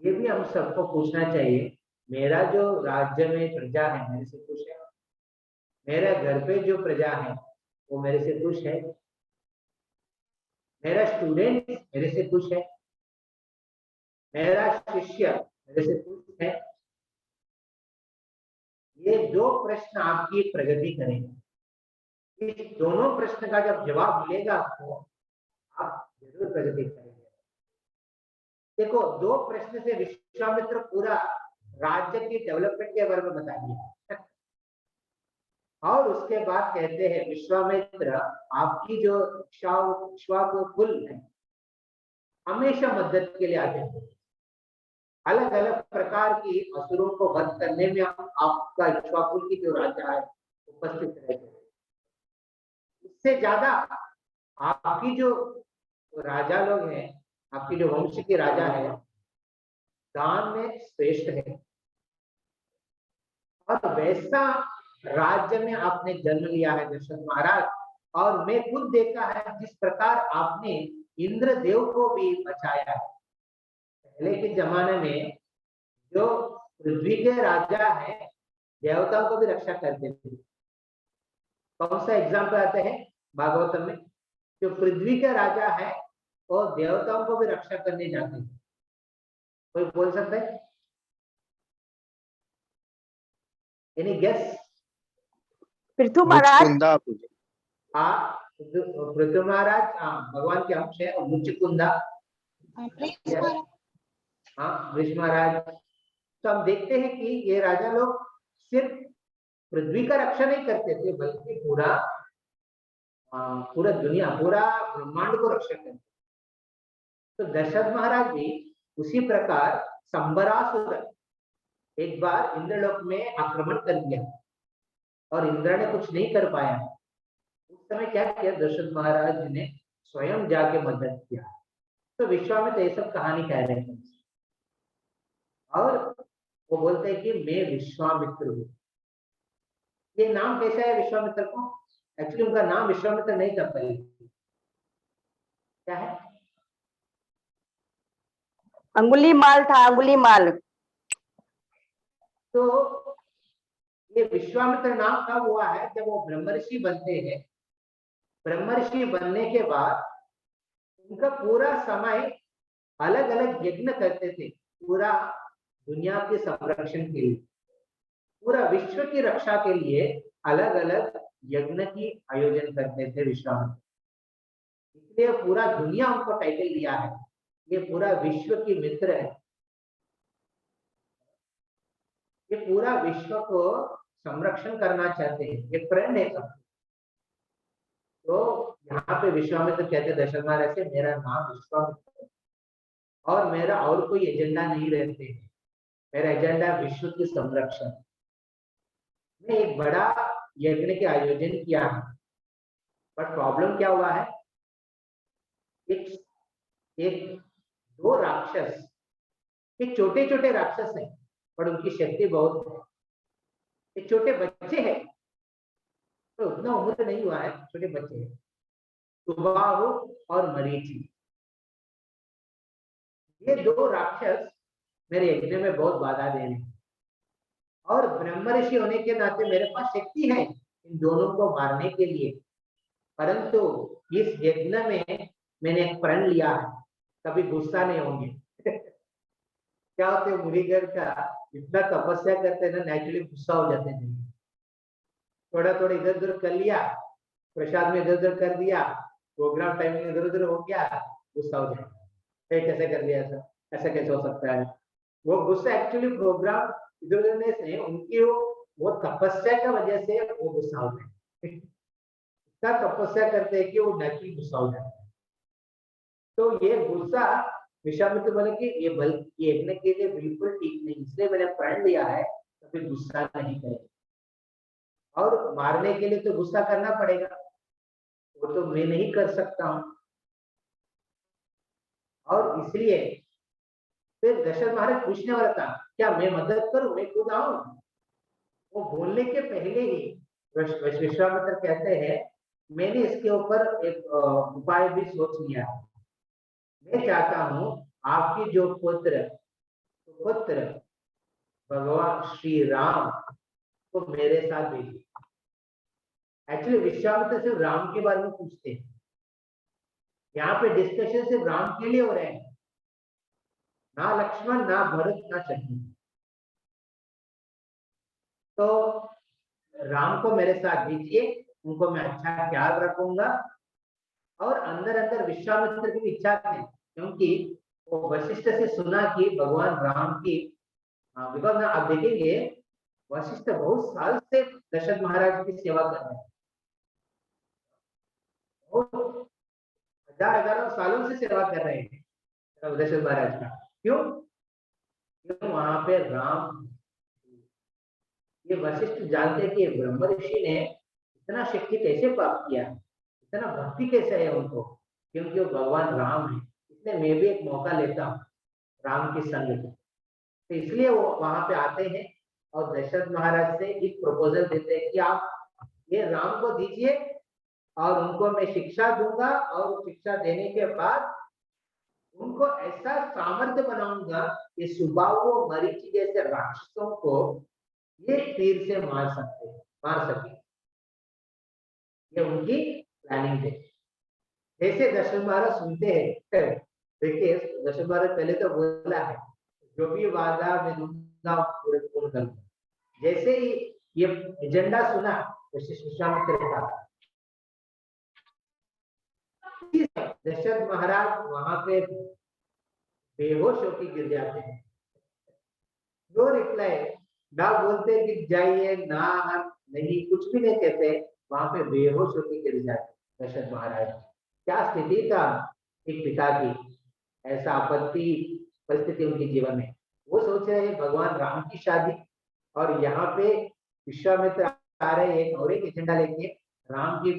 ये भी हम सबको पूछना चाहिए। मेरा जो राज्य में प्रजा है मेरे से खुश है, मेरा घर पे जो प्रजा है वो मेरे से खुश है, मेरा स्टूडेंट मेरे से खुश है, मेरा शिष्य मेरे से खुश है। ये 2 प्रश्न आपकी प्रगति करेंगे। इस दोनों प्रश्न का जब जवाब मिलेगा आपको, आप जरूर प्रगति करेंगे। देखो 2 प्रश्न से विश्वामित्र पूरा राज्य की डेवलपमेंट के बारे में बता दिया। और उसके बाद कहते हैं, विश्वामित्र आपकी जो इक्ष्वाकु कुल है हमेशा मदद के लिए आते हैं। अलग अलग प्रकार की असुरों को वध करने में आपका इक्ष्वाकुल की जो राजा है उपस्थित रहते हैं। इससे ज्यादा आपकी जो राजा लोग हैं, आपकी जो वंश के राजा है, दान में श्रेष्ठ है। और वैसा राज्य में आपने जन्म लिया है दशरथ महाराज, और मैं खुद देखा है जिस प्रकार आपने इंद्रदेव को भी बचाया है। पहले के जमाने में जो पृथ्वी के राजा है, देवताओं को भी रक्षा करते थे। कौन सा एग्जाम्पल आते हैं भागवतम में, जो पृथ्वी का राजा है और देवताओं को भी रक्षा करने जाते हैं। कोई बोल सकता है, एनी गेस? पृथु महाराज। पृथ्वी महाराज भगवान के अंश है, और मुचकुंदा, हाँ वृष महाराज। तो हम देखते हैं कि ये राजा लोग सिर्फ पृथ्वी का रक्षा नहीं करते थे, बल्कि पूरा दुनिया, पूरा ब्रह्मांड को रक्षा करते। तो दशरथ महाराज भी उसी प्रकार संबरासुर एक बार इंद्रलोक में आक्रमण कर दिया और इंद्र ने कुछ नहीं कर पाया। उस समय क्या किया, दशरथ महाराज ने स्वयं जाके मदद किया। तो विश्वामित्र ये सब कहानी कह रहे हैं और वो बोलते हैं कि मैं विश्वामित्र हूँ। ये नाम कैसा है विश्वामित्र को? एक्चुअली उनका नाम विश्वामित्र नहीं था पहले, क्या है? अंगुलीमाल था, अंगुलीमाल। तो ये विश्वामित्र नाम कब हुआ है? जब वो ब्रह्मर्षि बनते हैं। ब्रह्मर्षि बनने के बाद उनका पूरा समय अलग अलग यज्ञ करते थे, पूरा दुनिया के संरक्षण के लिए, पूरा विश्व की रक्षा के लिए अलग अलग यज्ञ की आयोजन करते थे विश्वामित्र। इसलिए पूरा दुनिया उनको टाइटल दिया है, ये पूरा विश्व की मित्र है, ये पूरा विश्व को संरक्षण करना चाहते हैं, ये फ्रेंड है सब। तो यहाँ पे विश्वामित्र कहते दशरथ महाराज से, मेरा नाम विश्वामित्र है और मेरा और कोई एजेंडा नहीं रहते, मेरा एजेंडा विश्व की संरक्षण। मैं एक बड़ा यज्ञ के आयोजन किया है, बट प्रॉब्लम क्या हुआ है, एक दो राक्षस, ये छोटे छोटे राक्षस हैं पर उनकी शक्ति बहुत है। ये छोटे बच्चे हैं, तो उतना उम्र नहीं हुआ है, छोटे बच्चे हैं, सुबाहु और मरीचि। ये दो राक्षस मेरे यज्ञ में बहुत बाधा दे रहे हैं और ब्रह्म ऋषि होने के नाते मेरे पास शक्ति है इन दोनों को मारने के लिए, परंतु इस यज्ञ में मैंने एक प्रण लिया है, कभी गुस्सा नहीं होंगे। क्या होते हैं, मुनिगण का इतना तपस्या करते हैं ना, नेचुरली गुस्सा हो जाते हैं। थोड़ा थोड़ा इधर उधर कर लिया, प्रसाद में इधर उधर कर दिया, प्रोग्राम टाइमिंग इधर उधर हो गया, गुस्सा हो जाएगा, कैसे कर लिया ऐसा कैसे हो सकता है। वो गुस्सा एक्चुअली प्रोग्राम इधर उधर नहीं से, उनकी वो तपस्या का वजह से वो गुस्सा हो जाए। इतना तपस्या करते हैं कि वो नेचुरली गुस्सा हो जाता है। तो ये गुस्सा विश्वामित्र बोले कि ये यज्ञ के लिए बिल्कुल ठीक नहीं, इसलिए मैंने प्रण लिया है कभी गुस्सा नहीं करें, और मारने के लिए तो गुस्सा करना पड़ेगा, वो तो मैं नहीं कर सकता हूं। और इसलिए फिर दशरथ महाराज पूछने वाला था, क्या मैं मदद करूं, मैं खुद आऊं? वो बोलने के पहले ही विश्वामित्र कहते हैं, मैंने इसके ऊपर एक उपाय भी सोच लिया है। मैं चाहता हूं आपकी जो पुत्र भगवान श्री राम को मेरे साथ भेजिए। एक्चुअली विश्वामित्र सिर्फ राम के बारे में पूछते हैं, यहाँ पे डिस्कशन सिर्फ राम के लिए हो रहे हैं, ना लक्ष्मण, ना भरत, ना शत्रुघ्न। तो राम को मेरे साथ भेजिए, उनको मैं अच्छा ख्याल रखूंगा। और अंदर अंदर विश्वामित्र की इच्छा थी, क्योंकि वो वशिष्ठ से सुना कि भगवान राम की, बिकॉज ना आप देखेंगे वशिष्ठ बहुत साल से दशरथ महाराज की सेवा कर रहे हैं, हजारों सालों से सेवा कर रहे हैं दशरथ महाराज का। क्यों? वहां पे राम, ये वशिष्ठ जानते कि ब्रह्म ऋषि ने इतना शक्ति कैसे प्राप्त किया, इतना भक्ति कैसे है उनको, क्योंकि वो भगवान राम है। इसलिए मैं भी एक मौका लेता हूँ राम की संग को। तो इसलिए वो वहां पे आते हैं और दशरथ महाराज से एक प्रपोजल देते हैं कि आप ये राम को दीजिए और उनको मैं शिक्षा दूंगा, और शिक्षा देने के बाद उनको ऐसा सामर्थ्य बनाऊंगा कि सुबाहु मरीचि जैसे राक्षसों को ये तीर से मार सके। ये उनकी प्लानिंग है। जैसे दशरथ महाराज सुनते हैं, देखिए दशरथ महाराज पहले तो बोला है, जो भी वादा मैं दूंगा पूर्ण करूंगा। जैसे ही ये एजेंडा सुना विश्वामित्र का, दशरथ महाराज वहां पे बेहोश होकर गिर जाते हैं। नो रिप्लाई, ना बोलते कि जाइए, ना नहीं, कुछ भी नहीं कहते, वहां पे बेहोश होकर गिर जाते दशरथ महाराज। क्या स्थिति था एक पिता की, ऐसा आपत्ति परिस्थिति उनके जीवन में, वो सोच रहे हैं भगवान राम की शादी, और यहाँ पे विश्वामित्र आ रहे हैं और एक एजेंडा लेके राम की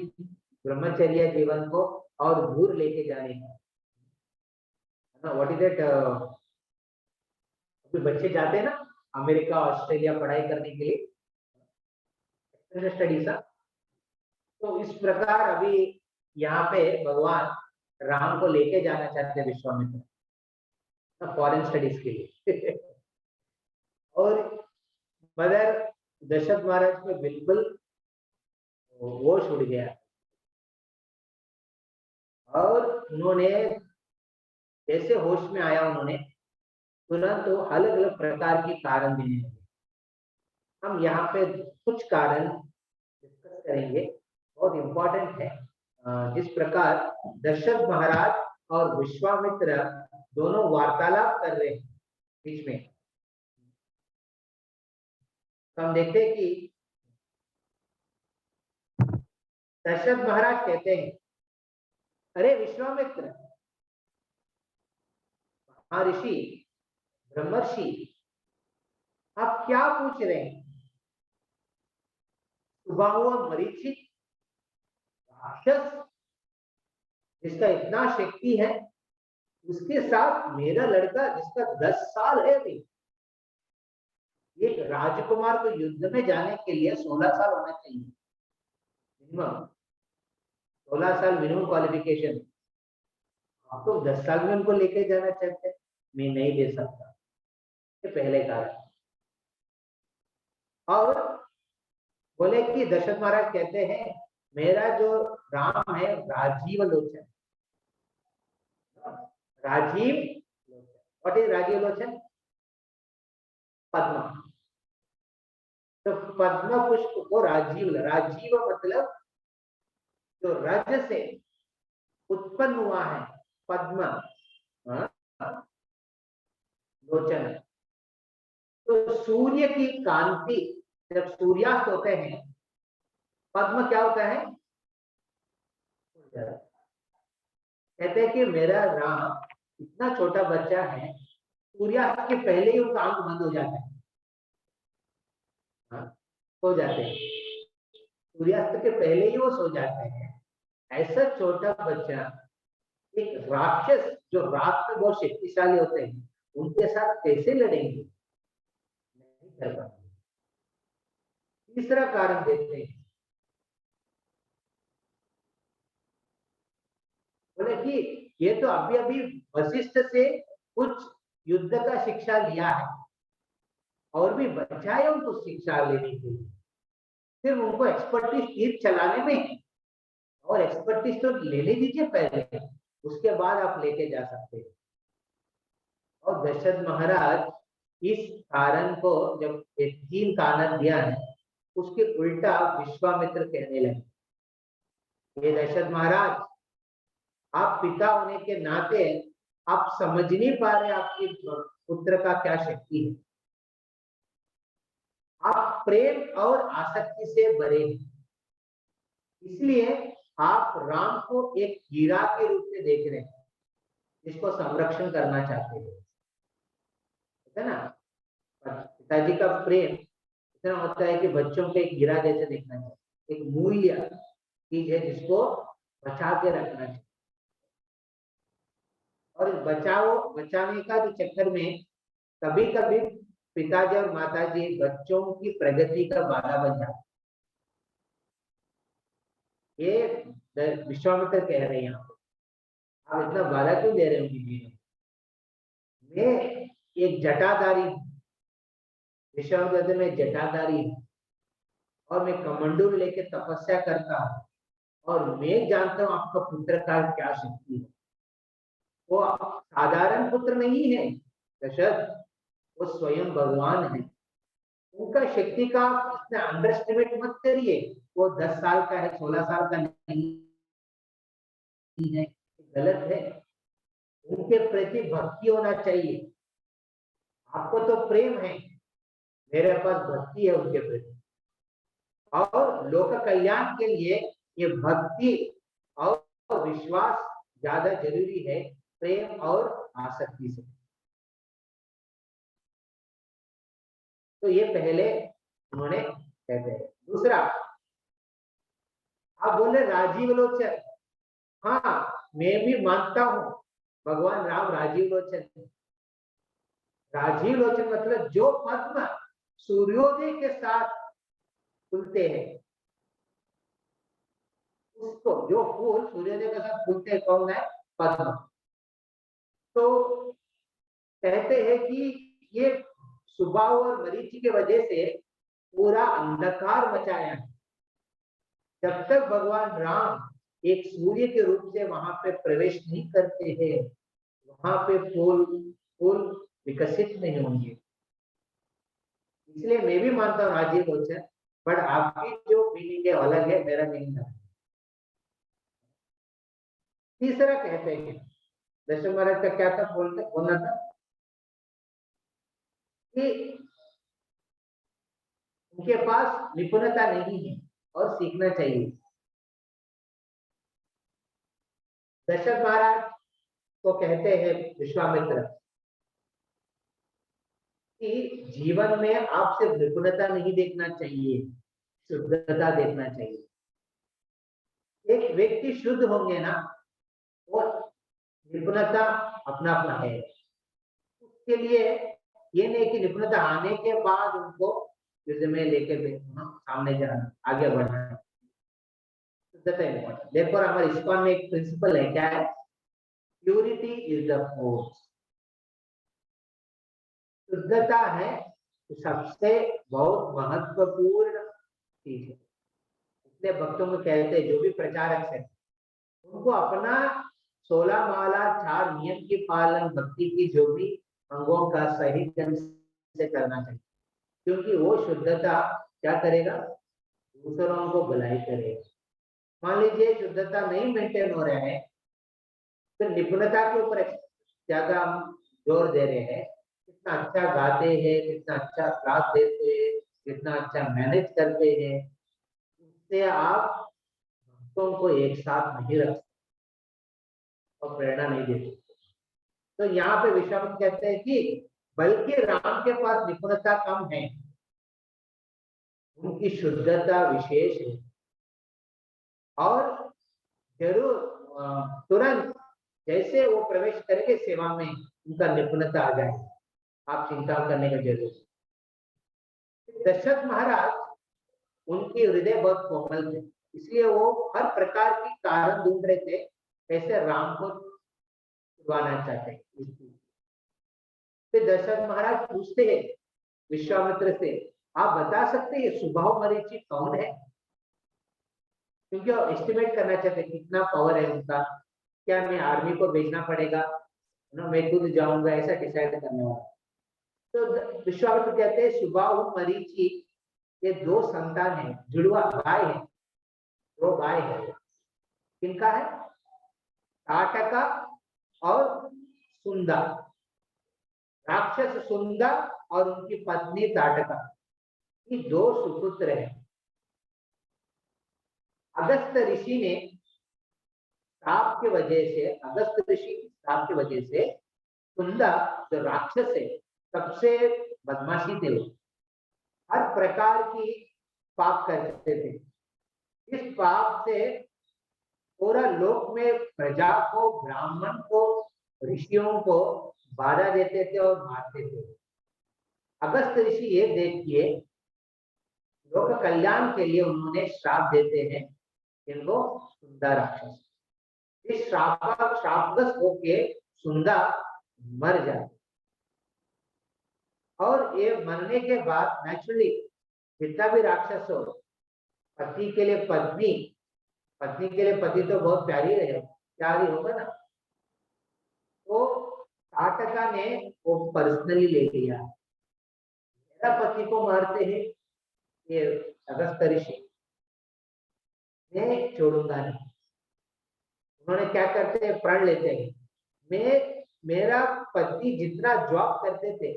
ब्रह्मचर्य जीवन को और दूर लेके जाने का। व्हाट इज दैट, अभी बच्चे जाते हैं ना अमेरिका ऑस्ट्रेलिया पढ़ाई करने के लिए, स्टडीज, तो इस प्रकार अभी यहाँ पे भगवान राम को लेके जाना चाहते हैं विश्वामित्र फॉरेन स्टडीज के लिए। और मदर दशरथ महाराज को बिल्कुल होश उड़ गया, और उन्होंने जैसे होश में आया उन्होंने तुरंत तो अलग अलग प्रकार के कारण देने लगे। हम यहाँ पे कुछ कारण डिस्कस करेंगे, बहुत इंपॉर्टेंट है। जिस प्रकार दशरथ महाराज और विश्वामित्र दोनों वार्तालाप कर रहे हैं बीच में, हम देखते हैं कि दशरथ महाराज कहते हैं, अरे विश्वामित्र, महर्षि ब्रह्मर्षि, आप क्या पूछ रहे हैं? सुबह हुआ मरीचित राक्षस जिसका इतना शक्ति है, उसके साथ मेरा लड़का जिसका 10 साल है, अभी एक राजकुमार को युद्ध में जाने के लिए 16 साल होना चाहिए मिनिमम, 16 साल मिनिमम क्वालिफिकेशन। आप तो 10 साल में उनको लेके जाना चाहते हैं, मैं नहीं दे सकता, ये पहले कारण। और बोले कि दशरथ महाराज कहते हैं, मेरा जो राम है राजीव लोचन, राजीव लोचन, व्हाट इज राजीव लोचन? पद्म, तो पद्म पुष्प को राजीव, राजीव मतलब जो रज से उत्पन्न हुआ है, पद्म लोचन। तो सूर्य की कांति जब सूर्यास्त होते हैं, पद्म क्या होता है? कहते हैं कि मेरा राम इतना छोटा बच्चा है, सूर्यास्त के पहले ही उनका आंख बंद हो जाता है, सो जाते हैं, सूर्यास्त के पहले ही वो सो जाते हैं। ऐसा छोटा बच्चा एक राक्षस जो रात में बहुत शक्तिशाली होते हैं, उनके साथ कैसे लड़ेंगे? नहीं कर पाएंगे। तीसरा कारण देखते हैं, बोले कि ये तो अभी अभी वशिष्ठ से कुछ युद्ध का शिक्षा लिया है, और भी बचा है उनको शिक्षा लेने के लिए, सिर्फ उनको एक्सपर्टीज तीर चलाने में है, और एक्सपर्टीज तो लेने दीजिए पहले, उसके बाद आप लेके जा सकते हैं। और दशरथ महाराज इस कारण को जब 3 कारण दिया है, उसके उल्टा विश्वामित्र कहने लगे, ये दशरथ महाराज, आप पिता होने के नाते आप समझ नहीं पा रहे आपके पुत्र का क्या शक्ति है, आप प्रेम और आसक्ति से भरे हैं, इसलिए आप राम को एक हीरा के रूप में देख रहे हैं, जिसको संरक्षण करना चाहते हैं, है ना। पिताजी का प्रेम इतना होता है कि बच्चों को एक हीरा जैसे देखना चाहिए, एक मूल्य चीज है जिसको बचा के रखना चाहिए। और बचाने का जो चक्कर में कभी कभी पिताजी और माताजी बच्चों की प्रगति का बाधा बन जाता, ये विश्वामित्र कह रहे हैं, यहाँ पे आप इतना बाधा क्यों दे रहे हो जीवन? मैं एक जटाधारी, विश्वामित्र में जटाधारी हूँ, और मैं कमंडूर लेके तपस्या करता हूँ, और मैं जानता हूँ आपका पुत्र का क्या शक्ति है। वो साधारण पुत्र नहीं है दशरथ, वो स्वयं भगवान है। उनका शक्ति का इतना अंडर एस्टिमेट मत करिए, वो 10 साल का है, 16 साल का नहीं है, गलत है। उनके प्रति भक्ति होना चाहिए। आपको तो प्रेम है, मेरे पास भक्ति है उनके प्रति, और लोक कल्याण के लिए ये भक्ति और विश्वास ज्यादा जरूरी है, प्रेम और आसक्ति से। तो ये पहले उन्होंने कहते हैं। दूसरा, आप बोले राजीव लोचन, हाँ मैं भी मानता हूं भगवान राम राजीव लोचन है। राजीव लोचन मतलब जो पद्म सूर्योदय के साथ खुलते हैं, उसको जो फूल सूर्योदय के साथ फूलते हैं कौन है? पद्म। तो कहते हैं कि ये सुबह और मरीचि के वजह से पूरा अंधकार मचाया है। जब तक भगवान राम एक सूर्य के रूप से वहां पे प्रवेश नहीं करते हैं, वहां पे फूल विकसित नहीं होंगे। इसलिए मैं भी मानता हूँ राजीव लोचन, बट आपकी जो मीनिंग है अलग है, मेरा मीनिंग अलग है। तीसरा कहते हैं, दशरथ महाराज का क्या था बोलना था कि उनके पास निपुणता नहीं है और सीखना चाहिए। दशरथ महाराज को कहते हैं विश्वामित्र कि जीवन में आप सिर्फ निपुणता नहीं देखना चाहिए, शुद्धता देखना चाहिए। एक व्यक्ति शुद्ध होंगे ना, वो निपुणता अपना अपना है। उसके लिए ये नहीं कि निपुणता आने के बाद उनको युद्ध में लेके सामने जाना, आगे बढ़ना। शुद्धता इम्पोर्टेंट। देखो हमारे इस्कॉन में एक प्रिंसिपल है, क्या है? Purity is the force. शुद्धता है सबसे बहुत महत्वपूर्ण चीज है। इसलिए भक्तों को कहते हैं, जो भी प्रचारक है उनको अपना 16 माला 4 नियम की पालन, भक्ति की जो भी अंगों का सही ढंग से करना चाहिए, क्योंकि वो शुद्धता क्या करेगा? दूसरों को भलाई करेगा। मान लीजिए शुद्धता नहीं मेंटेन हो रहा है, तो निपुणता के ऊपर ज्यादा हम जोर दे रहे हैं। कितना अच्छा गाते हैं, कितना अच्छा क्लास देते हैं, कितना अच्छा मैनेज करते हैं, उससे आप भक्तों को एक साथ नहीं रख सकते और प्रेरणा नहीं दे सकते। तो यहाँ पे विश्वामित्र कहते हैं कि बल्कि राम के पास निपुणता कम है, उनकी शुद्धता विशेष है, और जरूर तुरंत जैसे वो प्रवेश करेंगे सेवा में उनका निपुणता आ जाए, आप चिंता करने का जरूरत। दशरथ महाराज, उनके हृदय बहुत कोमल थे, इसलिए वो हर प्रकार की कारण ढूंढ रहे थे कैसे राम को छुड़वाना चाहते हैं। फिर दशरथ महाराज पूछते हैं विश्वामित्र से, आप बता सकते हैं सुबाहु मरीचि कौन है? क्योंकि वो एस्टिमेट करना चाहते हैं कितना पावर है उनका, क्या मैं आर्मी को भेजना पड़ेगा ना, मैं खुद जाऊंगा, ऐसा डिसाइड करने वाला। तो विश्वामित्र कहते हैं सुबाहु मरीचि ये 2 संतान है, जुड़वा गाय है, 2 गाय है। किनका है? ताटका और सुंदा। राक्षस सुंदा और उनकी पत्नी ताटका, ये 2 सुपुत्र हैं। अगस्त ऋषि ने श्राप के वजह से, अगस्त ऋषि श्राप की वजह से सुंदा जो राक्षस है, सबसे बदमाशी थे, वो हर प्रकार की पाप करते थे। इस पाप से पूरा लोक में प्रजा को, ब्राह्मण को, ऋषियों को बाधा देते थे और मारते थे। अगस्त ऋषि ये देखिए लोक कल्याण के लिए उन्होंने श्राप देते हैं इनको, सुंदा राक्षस। इस श्रापग्रस्त होके सुंदा मर जाए, और ये मरने के बाद नेचुरली जितना भी राक्षस हो, पति के लिए पत्नी, पत्नी के लिए पति तो बहुत प्यारी होगा ना। तो ताटका ने वो पर्सनली ले लिया, मेरा पति को मारते हैं ये अगस्त ऋषि, मैं छोड़ूंगा नहीं। उन्होंने क्या करते हैं, प्रण लेते हैं, मेरा पति जितना जॉब करते थे,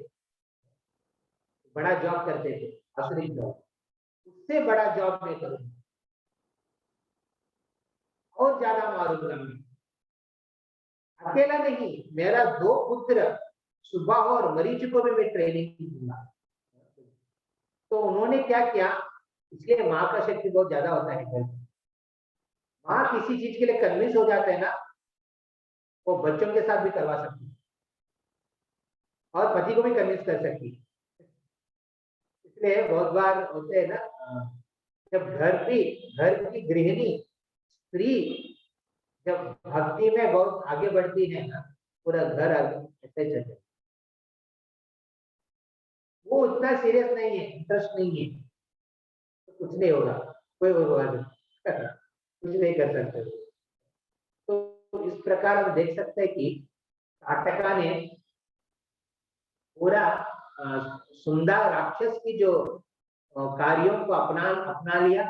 बड़ा जॉब करते थे, असली जॉब, उससे बड़ा जॉब मैं करूंगा और ज्यादा मारूंगा मैं। अकेला नहीं, मेरा 2 पुत्र सुबाह और मरीच को भी मैं ट्रेनिंग दूंगा। तो उन्होंने क्या किया, इसलिए माँ का शक्ति बहुत ज्यादा होता है घर में। माँ किसी चीज के लिए कन्विंस हो जाते हैं ना, वो बच्चों के साथ भी करवा सकती है और पति को भी कन्विंस कर सकती है। इसलिए बहुत बार होते हैं ना, जब घर की गृहिणी स्त्री जब भक्ति में बहुत आगे बढ़ती है ना, पूरा घर आगे ऐसे चलते, वो उतना सीरियस नहीं है, इंटरेस्ट नहीं है, तो कुछ नहीं होगा, कोई कुछ नहीं कर सकते। तो इस प्रकार हम देख सकते हैं कि ताटका ने पूरा सुंदर राक्षस की जो कार्यों को अपना लिया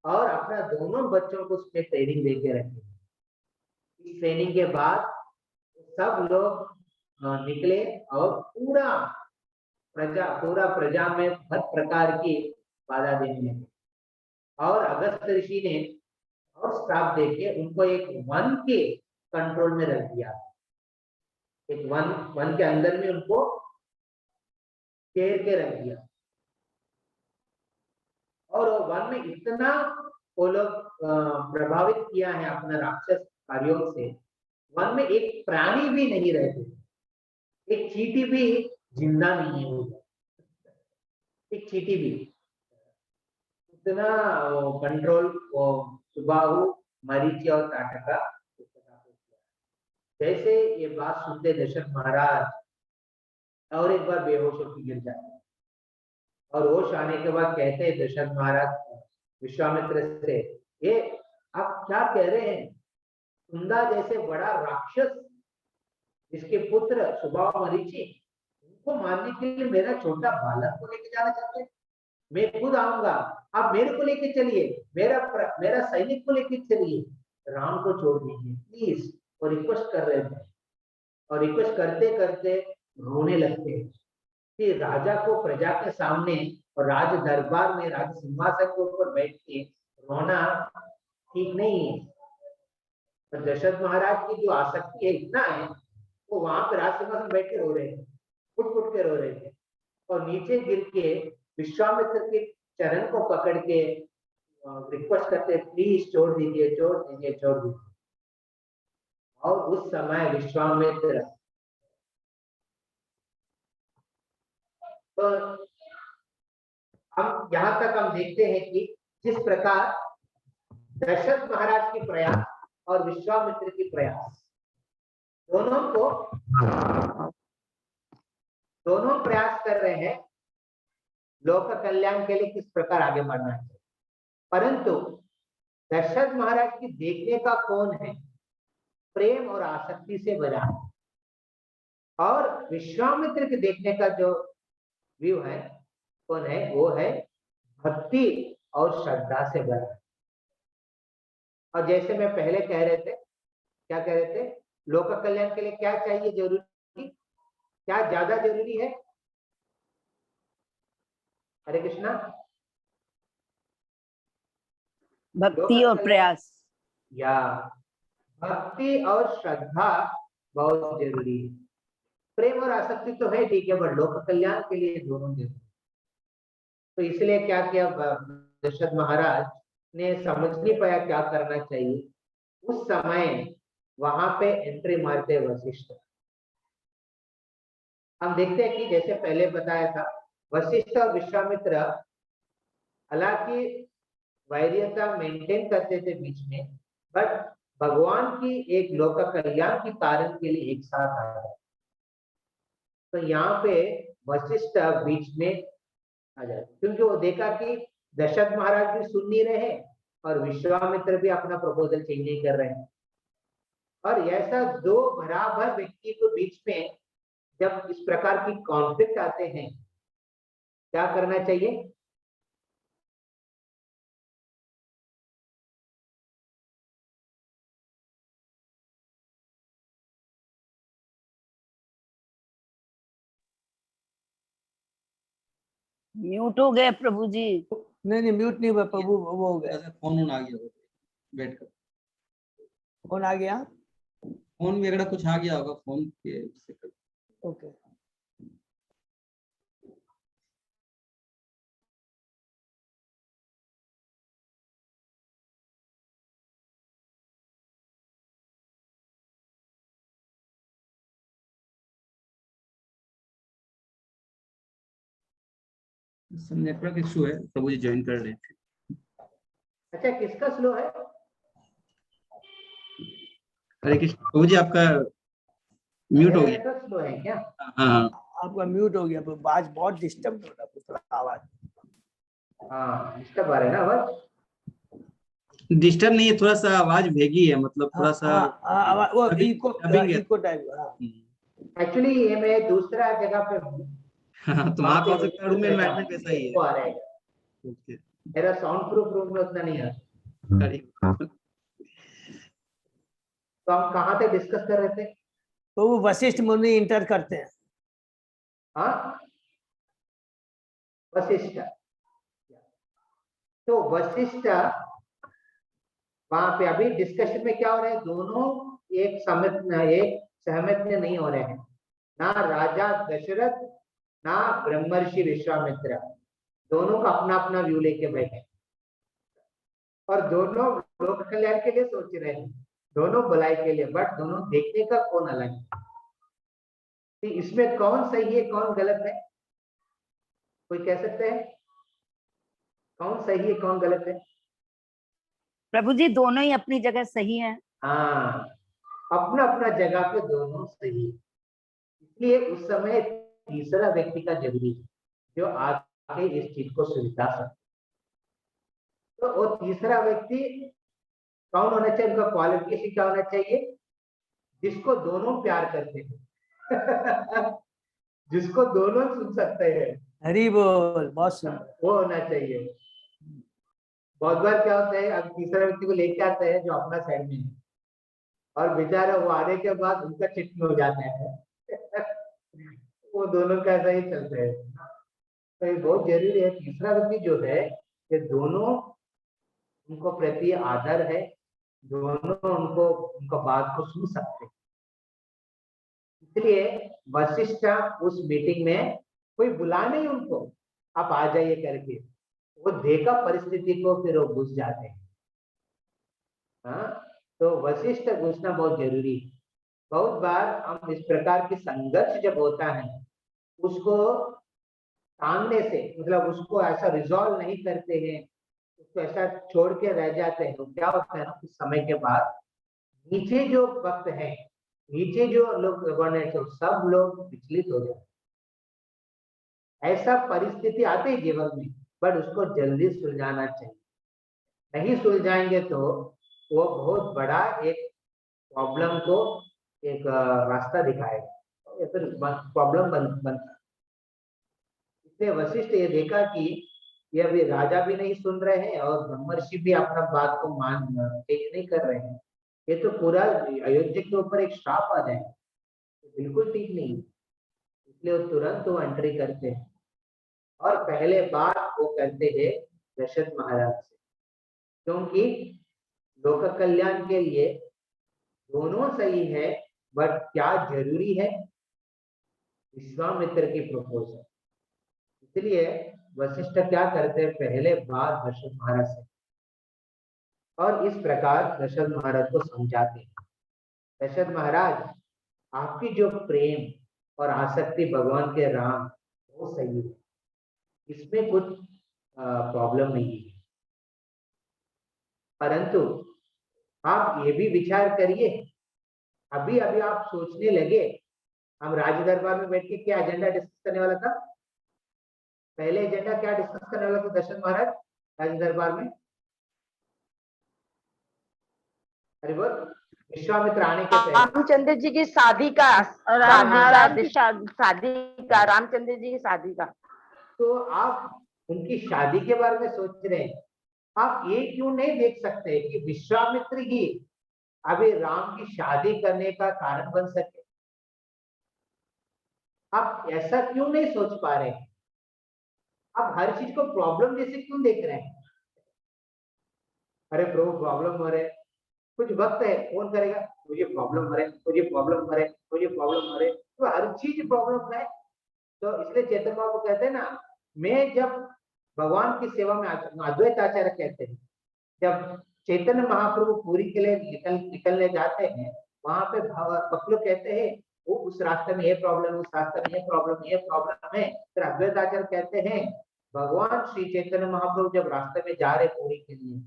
और अपना दोनों बच्चों को उसमें ट्रेनिंग देके रखे। इस ट्रेनिंग के बाद सब लोग निकले और पूरा प्रजा में हर प्रकार की बाधा देने लगे। और अगस्त ऋषि ने और श्राप देके उनको एक वन के कंट्रोल में रख दिया। एक वन के अंदर में उनको घेर के रख दिया। और वन में इतना वो लोग प्रभावित किया है अपना राक्षस कार्यों से, वन में एक प्राणी भी नहीं रहते, एक चींटी भी जिंदा नहीं है, एक चींटी भी। इतना कंट्रोल सुबाहु, मरीचि और ताटका। जैसे ये बात सुनते दशरथ महाराज और एक बार बेहोश होकर गिर जाते हैं और होश आने के बाद कहते हैं दशरथ महाराज विश्वामित्र से, ये आप क्या कह रहे हैं? सुंदा जैसे बड़ा राक्षस जिसके पुत्र सुबाहु मरीचि, उनको मारने के लिए मेरा छोटा बालक को लेके जाना चाहते हैं? मैं खुद आऊंगा, आप मेरे को लेके चलिए, मेरा सैनिक को लेके चलिए, राम को छोड़ दीजिए प्लीज। और रिक्वेस्ट कर रहे थे और रिक्वेस्ट करते करते रोने लगते हैं कि राजा को प्रजा के सामने और राज दरबार में राज सिंहासन के ऊपर बैठ के रोना ठीक नहीं है। तो दशरथ महाराज की जो आसक्ति है इतना है, वो वहां पे राज सिंहासन बैठ के रो रहे थे, फुट के रो रहे थे और नीचे गिर के विश्वामित्र के चरण को पकड़ के रिक्वेस्ट करते, प्लीज छोड़ दीजिए, छोड़ दीजिए, छोड़ दीजिए। और उस समय विश्वामित्र तो हम यहाँ तक हम देखते हैं कि जिस प्रकार दशरथ महाराज की प्रयास और विश्वामित्र की प्रयास दोनों प्रयास कर रहे हैं लोक कल्याण के लिए, किस प्रकार आगे बढ़ना चाहिए। परंतु दशरथ महाराज की देखने का कौन है? प्रेम और आसक्ति से भरा है। और विश्वामित्र के देखने का जो व्यू है कौन है? वो है भक्ति और श्रद्धा से भरा। और जैसे मैं पहले कह रहे थे, क्या कह रहे थे? लोक कल्याण के लिए क्या चाहिए जरूरी, क्या ज्यादा जरूरी है? हरे कृष्णा। भक्ति और प्रयास, या भक्ति और श्रद्धा बहुत जरूरी है। प्रेम और आसक्ति तो है ठीक है, बट लोक कल्याण के लिए दोनों जरूरी। तो इसलिए क्या किया दशरथ महाराज ने, समझ नहीं पाया क्या करना चाहिए। उस समय वहां पे एंट्री मारते वशिष्ठ। हम देखते हैं कि जैसे पहले बताया था, वशिष्ठ और विश्वामित्र हालांकि वैरियता मेंटेन करते थे बीच में, बट भगवान की एक लोक कल्याण के कारण के लिए एक साथ आ गए। तो यहाँ पे वशिष्ठ बीच में आ जाए, क्योंकि वो देखा कि दशरथ महाराज भी सुन नहीं रहे और विश्वामित्र भी अपना प्रपोजल चेंज नहीं कर रहे हैं। और ऐसा दो बराबर व्यक्ति के बीच में जब इस प्रकार की कॉन्फ्लिक्ट आते हैं, क्या करना चाहिए? म्यूट हो गए प्रभु जी। नहीं म्यूट नहीं हुआ प्रभु, वो हो गया। फोन आ गया, बैठ कर फोन आ गया। फोन भी अगर कुछ आ गया होगा फोन के उससे ओके नेटवर्क इशू है, प्रभु जी ज्वाइन कर रहे थे। अच्छा, किसका स्लो है? हरे कृष्ण प्रभु जी, आपका म्यूट हो गया। स्लो है क्या? हाँ आपका म्यूट हो गया, आवाज बहुत डिस्टर्ब हो रहा है, थोड़ा आवाज। हाँ, डिस्टर्ब आ रहा है ना आवाज? डिस्टर्ब नहीं है, थोड़ा सा आवाज भेगी है, मतलब थोड़ा सा वो अभी इको dubbing है। Echo type. हाँ एक्चुअली ये मैं दूसरा जगह पे हूँ, हाँ, तो वहाँ कौन सा रूम बैठा एनवायरनमेंट हूँ, वैसा ही है। इसको आ रहा है। ओके। मेरा साउंड प्रूफ रूम में उतना नहीं है। तो हम कहाँ थे डिस्कस कर रहे थे? तो वो वशिष्ठ मुनि इंटर करते हैं। हाँ, वशिष्ठ। तो वशिष्ठ वहां पे अभी डिस्कशन में क्या हो रहा है, दोनों एक सहमत में नहीं हो रहे हैं, ना राजा दशरथ ना ब्रह्मर्षि विश्वामित्र, दोनों का अपना अपना व्यू लेके बैठे और दोनों लोक कल्याण के लिए सोच रहे हैं, दोनों भलाई के लिए, बट दोनों देखने का कौन अलग है। कि इसमें कौन सही है कौन गलत है, कोई कह सकते हैं कौन सही है कौन गलत है? प्रभु जी दोनों ही अपनी जगह सही हैं। हाँ, अपना अपना जगह पे दोनों सही है। इसलिए उस समय तीसरा व्यक्ति का जरूरी है जो आगे इस चीज को सुलझा सकते। तो वो तीसरा व्यक्ति कौन होना चाहिए, उनका क्वालिफिकेशन क्या होना चाहिए? जिसको दोनों प्यार करते हैं जिसको दोनों सुन सकते हैं, हरी बोल, बहुत सुंदर। वो होना चाहिए। बहुत बार क्या होता है, अब तीसरा व्यक्ति को लेके आते हैं जो अपना साइड में है और बेचारा वो आने के बाद उनका चिट्ठी हो जाता है वो दोनों का ऐसा ही चलते हैं। तो ये बहुत जरूरी है, तीसरा व्यक्ति जो है ये दोनों उनको प्रति आदर है, दोनों उनको उनका बात को सुन सकते हैं। इसलिए वशिष्ठ उस मीटिंग में कोई बुला नहीं उनको, आप आ जाइए करके, वो देखा परिस्थिति को फिर वो घुस जाते हैं। हाँ, तो वशिष्ठ घुसना बहुत जरूरी है। बहुत बार हम इस प्रकार की संघर्ष जब होता है उसको सामने से, मतलब उसको ऐसा रिजॉल्व नहीं करते हैं, उसको ऐसा छोड़ के रह जाते हैं, तो क्या होता है ना, कुछ समय के बाद नीचे जो भक्त है, नीचे जो लोग गवर्नेंस है, सब लोग विचलित हो जाते हैं। ऐसा परिस्थिति आती है जीवन में, बट उसको जल्दी सुलझाना चाहिए। नहीं सुलझाएंगे तो वो बहुत बड़ा एक प्रॉब्लम को एक रास्ता दिखाएगा, या फिर प्रॉब्लम बनता। इसलिए वशिष्ठ ये देखा कि ये अभी राजा भी नहीं सुन रहे हैं और ब्रह्मर्षि भी अपना बात को टेक नहीं कर रहे हैं, ये तो पूरा अयोध्या के ऊपर एक श्राप आ जाएगा, बिल्कुल ठीक नहीं है। इसलिए वो तुरंत वो एंट्री करते हैं और पहले बात वो करते हैं दशरथ महाराज से, क्योंकि लोक कल्याण के लिए दोनों सही है, बट क्या जरूरी है? विश्वामित्र की प्रपोजल। इसलिए वशिष्ठ क्या करते हैं, पहले बात दशरथ महाराज से और इस प्रकार दशरथ महाराज को समझाते हैं, दशरथ महाराज आपकी जो प्रेम और आसक्ति भगवान के राम वो सही है, इसमें कुछ प्रॉब्लम नहीं है, परंतु आप ये भी विचार करिए, अभी अभी आप सोचने लगे, हम राज दरबार में बैठ के क्या एजेंडा डिस्कस करने वाला था? पहले एजेंडा क्या डिस्कस करने वाला था दशरथ महाराज राज दरबार में? अरे बोल, विश्वामित्र आने के पहले रामचंद्र जी की शादी का, रामचंद्र जी की शादी का। तो आप उनकी शादी के बारे में सोच रहे हैं, आप ये क्यों नहीं देख सकते कि विश्वामित्र ही अभी राम की शादी करने का कारण बन सके? आप ऐसा क्यों नहीं सोच पा रहे हैं? आप हर चीज को प्रॉब्लम जैसे क्यों देख रहे हैं? अरे प्रभु प्रॉब्लम हो रहे, कुछ वक्त है, कौन करेगा? मुझे प्रॉब्लम है, मुझे प्रॉब्लम है, मुझे प्रॉब्लम है, तो हर चीज प्रॉब्लम है। तो इसलिए चैतन्य महाप्रभु कहते हैं ना, मैं जब भगवान की सेवा में अद्वैत आचार्य कहते हैं, जब चैतन्य महाप्रभु पूरी के लिए निकलने जाते हैं, वहां पे भक्त लोग कहते हैं वो उस रास्ते में ये प्रॉब्लम, उस रास्ते में ये प्रॉब्लम, ये प्रॉब्लम है। फिर अद्वैत आचार्य कहते हैं भगवान श्री चैतन्य महाप्रभु जब रास्ते में जा रहे पूरी के लिए,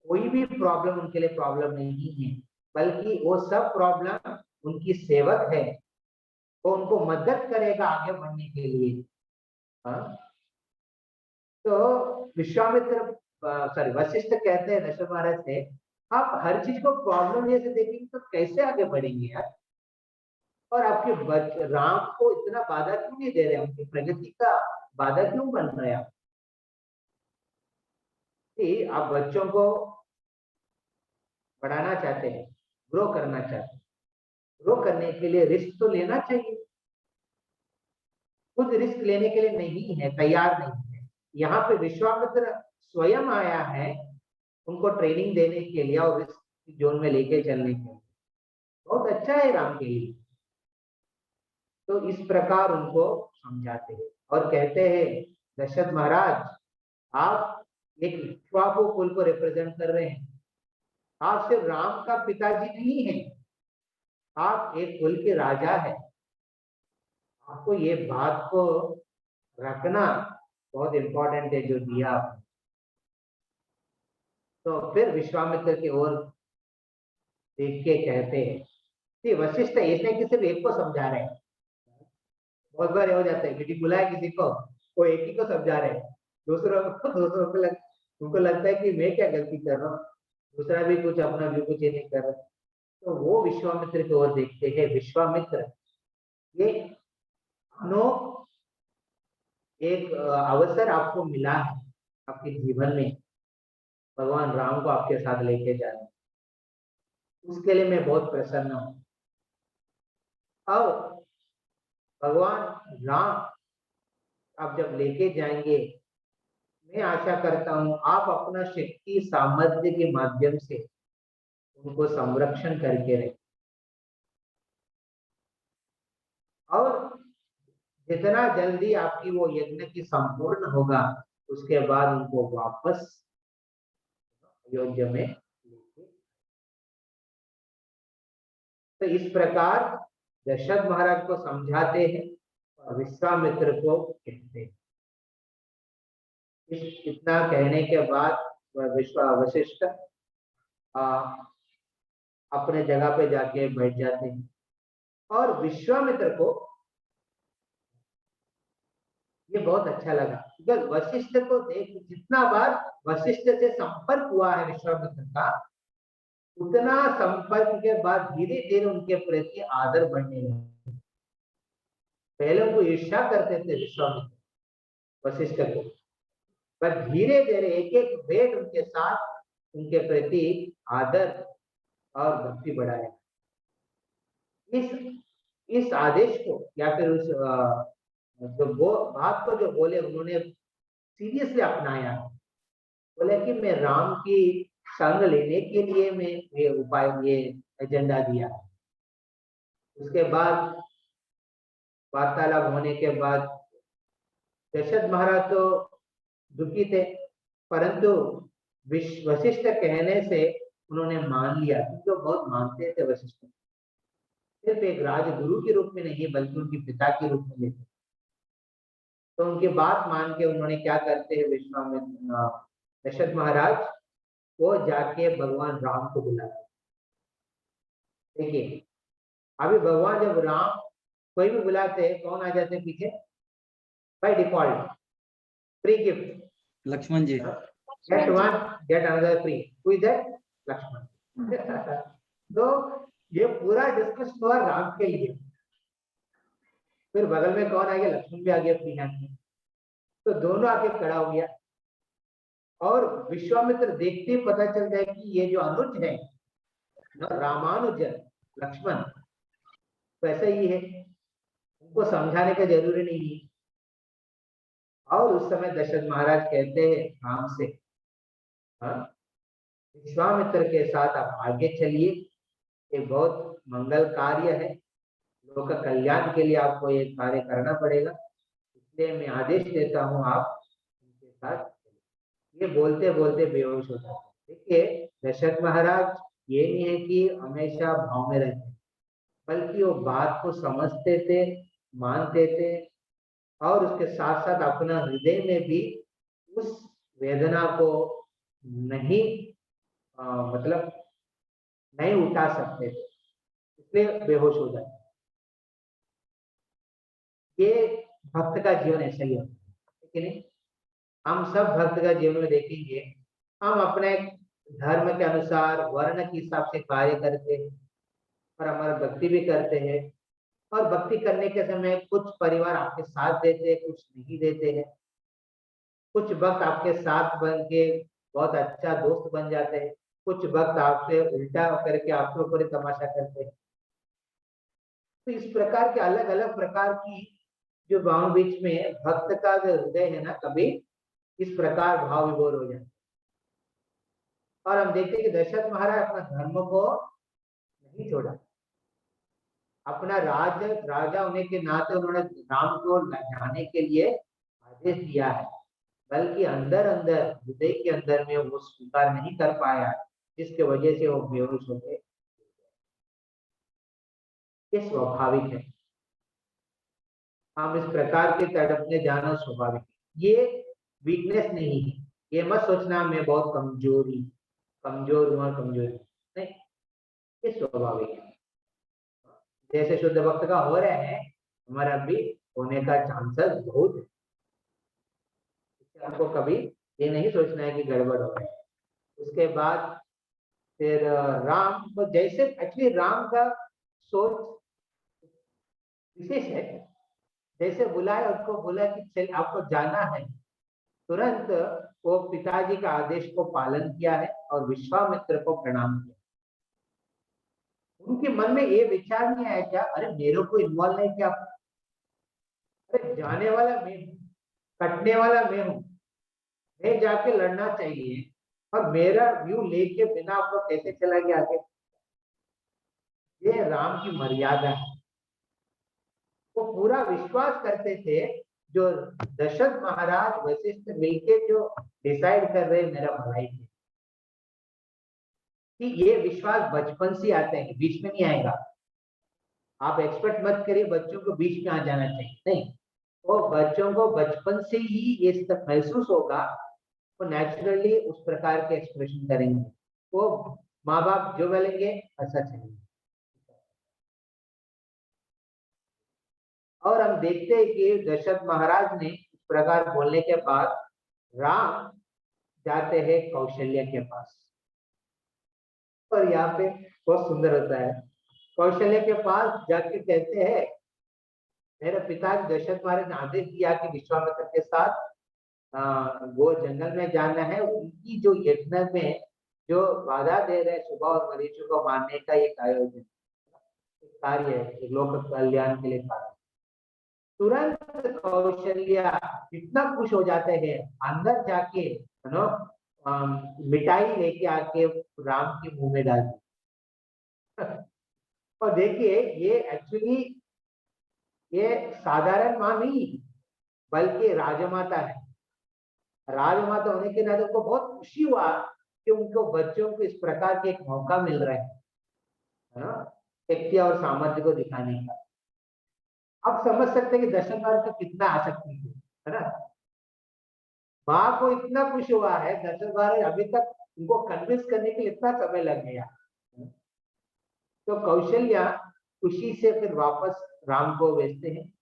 कोई भी प्रॉब्लम उनके लिए प्रॉब्लम नहीं है, बल्कि वो सब प्रॉब्लम उनकी सेवक है, वो उनको मदद करेगा आगे बढ़ने के लिए। हाँ? तो विश्वामित्र सॉरी वशिष्ठ कहते हैं दशरथ महाराज से, आप हर चीज को प्रॉब्लम जैसे देखेंगे तो कैसे आगे बढ़ेंगे यार, और आपके राम को इतना बाधा क्यों नहीं दे रहे, उनकी प्रगति का बाधा क्यों बन रहे हैं आप बच्चों को बढ़ाना चाहते हैं, ग्रो करना चाहते हैं, ग्रो करने के लिए रिस्क तो लेना चाहिए, खुद रिस्क लेने के लिए नहीं है, तैयार नहीं है। यहाँ पे विश्वामित्र स्वयं आया है उनको ट्रेनिंग देने के लिए और रिस्क जोन में लेके चलने के लिए, बहुत अच्छा है राम के लिए। तो इस प्रकार उनको समझाते हैं और कहते हैं दशरथ महाराज, आप एक इक्ष्वाकु कुल को रिप्रेजेंट कर रहे हैं, आप सिर्फ राम का पिताजी नहीं है, आप एक कुल के राजा है, आपको ये बात को रखना बहुत इंपॉर्टेंट है जो दिया आपने। तो फिर विश्वामित्र की ओर देख के कहते हैं कि वशिष्ठ ऐसे कि सिर्फ एक को समझा रहे हैं, बहुत बार हो जाता है मीटिंग बुलाया किसी को, वो एक ही को समझा रहे हैं, दूसरों को उनको लगता है कि मैं क्या गलती कर रहा हूँ, दूसरा भी कुछ अपना व्यू कुछ ये नहीं कर रहा। तो वो विश्वामित्र की ओर देखते हैं, विश्वामित्र ये एक अवसर आपको मिला है आपके जीवन में, भगवान राम को आपके साथ लेके जाने, उसके लिए मैं बहुत प्रसन्न हूँ। और भगवान राम आप जब लेके जाएंगे, मैं आशा करता हूँ आप अपना शक्ति सामर्थ्य के माध्यम से उनको संरक्षण करके रहे, और जितना जल्दी आपकी वो यज्ञ की संपूर्ण होगा, उसके बाद उनको वापस अयोध्या में लेके। तो इस प्रकार दशरथ महाराज को समझाते हैं और विश्वामित्र को कहते हैं। इतना कहने के बाद वशिष्ठ अपने जगह पे जाके बैठ जाते हैं और विश्वामित्र को ये बहुत अच्छा लगा, क्योंकि वशिष्ठ को देख जितना बार वशिष्ठ से संपर्क हुआ है विश्वामित्र का, उतना संपर्क के बाद धीरे धीरे उनके प्रति आदर बढ़ने लगा। पहले उनको ईर्ष्या करते थे विश्वामित्र वशिष्ठ को, पर धीरे धीरे एक एक भेंट उनके साथ उनके प्रति आदर और भक्ति बढ़ाया। इस आदेश को या फिर उस बात को जो बोले उन्होंने सीरियसली अपनाया, बोले कि मैं राम की संग लेने के लिए मैं ये उपाय ये एजेंडा दिया। उसके बाद वार्तालाप होने के बाद दशरथ महाराज तो दुखी थे, परंतु वशिष्ठ कहने से उन्होंने मान लिया, क्योंकि वो बहुत मानते थे वशिष्ठ, सिर्फ एक राजगुरु के रूप में नहीं बल्कि उनके पिता के रूप में लेते। तो उनकी बात मान के उन्होंने क्या करते हैं विश्वामित्र दशरथ महाराज, वो जाके भगवान राम को बुलाते। देखिए अभी भगवान जब राम कोई भी बुलाते हैं, कौन आ जाते हैं पीछे by default? Free gift Laxman ji. Get one get another free, who is that? Laxman. तो ये पूरा डिस्कस हुआ राम के लिए, फिर बगल में कौन आ गया? लक्ष्मण भी आ गया फ्री हैंड में, तो दोनों आके खड़ा हो गया और विश्वामित्र देखते ही पता चल जाए कि ये जो अनुज है रामानुज लक्ष्मण वैसे ही है, उनको समझाने का जरूरी नहीं है। और उस समय दशरथ महाराज कहते हैं राम से, विश्वामित्र के साथ आप आगे चलिए एक बहुत मंगल कार्य है, लोगों का कल्याण के लिए आपको ये कार्य करना पड़ेगा, इसलिए मैं आदेश देता हूँ आप उनके साथ। ये बोलते बोलते बेहोश हो जाते। देखिए दशरथ महाराज ये नहीं है कि हमेशा भाव में रहते, बल्कि वो बात को समझते थे, मानते थे, और उसके साथ साथ अपना हृदय में भी उस वेदना को नहीं मतलब नहीं उठा सकते थे, इसलिए बेहोश हो जाते। ये भक्त का जीवन ऐसा ही होता है कि नहीं? हम सब भक्त का जीवन में देखेंगे, हम अपने धर्म के अनुसार वर्ण के हिसाब से कार्य करते हैं और हमारा भक्ति भी करते हैं, और भक्ति करने के समय कुछ परिवार आपके साथ देते हैं, कुछ नहीं देते हैं, कुछ भक्त आपके साथ बन के बहुत अच्छा दोस्त बन जाते हैं, कुछ भक्त आपसे उल्टा करके आपके ऊपर तमाशा करते हैं। तो इस प्रकार के अलग अलग प्रकार की जो भाव बीच में भक्त का जो हृदय है ना, कभी इस प्रकार भाव विभोर हो जाए। और हम देखते हैं कि दशरथ महाराज अपना धर्म को नहीं छोड़ा, अपना राजा होने के नाते उन्होंने राम को जाने के लिए आदेश दिया है, बल्कि अंदर अंदर हृदय के अंदर में वो स्वीकार नहीं कर पाया, जिसके वजह से वो बेहोश हो गए। ये स्वाभाविक है, हम इस प्रकार के तड़पने जाना स्वाभाविक है, ये वीकनेस नहीं है। ये मत सोचना मैं बहुत कमजोर हूँ और कमजोरी नहीं, ये स्वाभाविक है। जैसे शुद्ध भक्त का हो रहे हैं, हमारा भी होने का चांसेस बहुत है। हमको कभी ये नहीं सोचना है कि गड़बड़ हो रहा है। उसके बाद फिर राम को जैसे एक्चुअली राम का सोच विशेष है, जैसे बुलाए उसको बोला कि चल आपको जाना है, तुरंत वो पिताजी का आदेश को पालन किया है और विश्वामित्र को प्रणाम किया। उनके मन में ये विचार नहीं आया क्या अरे मेरे को इन्वॉल्व नहीं किया, अरे जाने वाला मैं हूँ, कटने वाला मैं हूँ, मैं जाके लड़ना चाहिए, और मेरा व्यू लेके बिना आपको कैसे चला गया आगे। ये राम की मर्यादा है। वो पूरा विश्वास करते थे, जो दशरथ महाराज वशिष्ठ मिलके जो डिसाइड कर रहे मेरा भलाई के, कि ये विश्वास बचपन से आते हैं, बीच में नहीं आएगा। आप एक्सपेक्ट मत करिए बच्चों को बीच में आ जाना चाहिए, नहीं, वो बच्चों को बचपन से ही ये सब महसूस होगा, वो नेचुरली उस प्रकार के एक्सप्रेशन करेंगे, वो माँ बाप जो बोलेंगे ऐसा चलेंगे। और हम देखते हैं कि दशरथ महाराज ने इस प्रकार बोलने के बाद राम जाते हैं कौशल्य के पास, और यहाँ पे बहुत सुंदर होता है। कौशल्य के पास जाके कहते हैं मेरे पिता दशरथ महाराज ने आदेश दिया कि विश्वामित्र के साथ वो जंगल में जाना है, उनकी जो यज्ञ में जो बाधा दे रहे सुबह और मरीचों को मारने का एक आयोजन कार्य है, लोक कल्याण के लिए कार्य। तुरंत कौशल्या इतना खुश हो जाते हैं, अंदर जाके मिठाई लेके आके राम के मुंह में डाल दी। और देखिए ये एक्चुअली ये साधारण माँ नहीं, बल्कि राजमाता है। राजमाता होने के नाते उनको बहुत खुशी हुआ कि उनको बच्चों को इस प्रकार के एक मौका मिल रहा है ना, शक्ति और सामर्थ्य को दिखाने का। आप समझ सकते हैं कि दशरथ महाराज का कितना आसक्ति है ना। माँ को इतना खुश हुआ है, दशरथ महाराज अभी तक उनको कन्विंस करने के लिए इतना समय लग गया। तो कौशल्या खुशी से फिर वापस राम को भेजते हैं,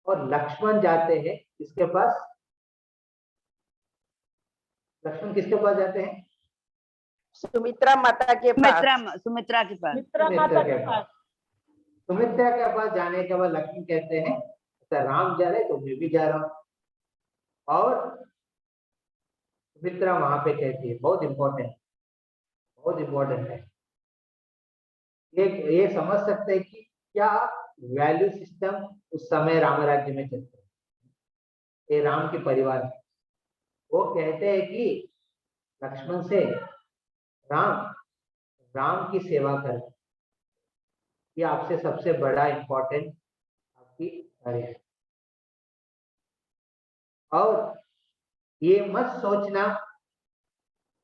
और लक्ष्मण जाते हैं इसके पास। लक्ष्मण किसके पास जाते हैं? सुमित्रा माता के पास। सुमित्रा के पास। माता के पास। सुमित्रा के पास जाने के बाद लक्ष्मण कहते हैं तो राम जा रहे तो मैं भी जा रहा हूँ, और सुमित्रा वहां पे कहती है बहुत इम्पोर्टेंट है। ये समझ सकते हैं कि क्या वैल्यू सिस्टम उस समय राम राज्य में चलते हैं। ये राम के परिवार है, वो कहते हैं कि लक्ष्मण से राम की सेवा कर, ये आपसे सबसे बड़ा इम्पोर्टेंट आपकी कार्य है। और ये मत सोचना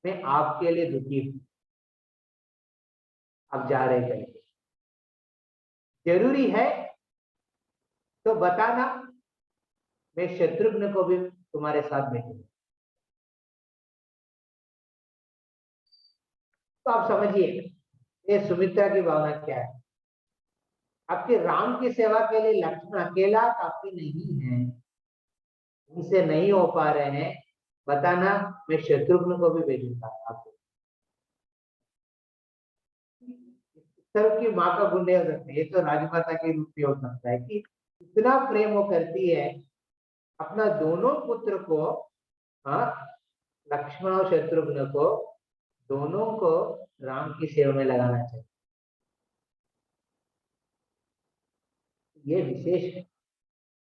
मैं आपके लिए दुखी हूं, आप जा रहे कहीं, जरूरी है तो बताना, मैं शत्रुघ्न को भी तुम्हारे साथ भेजूंगा। तो आप समझिए ये सुमित्रा की भावना क्या है। आपके राम की सेवा के लिए लक्ष्मण अकेला काफी नहीं है, उनसे नहीं हो पा रहे हैं, बताना मैं शत्रुघ्न को भी भेजूंगा आपको। सबकी माँ का गुण नहीं हो सकता, ये तो राजमाता के रूप में हो सकता है कि इतना प्रेम वो करती है अपना दोनों पुत्र को, हाँ, लक्ष्मण और शत्रुघ्न को, दोनों को राम की सेवा में लगाना चाहिए। ये विशेष है।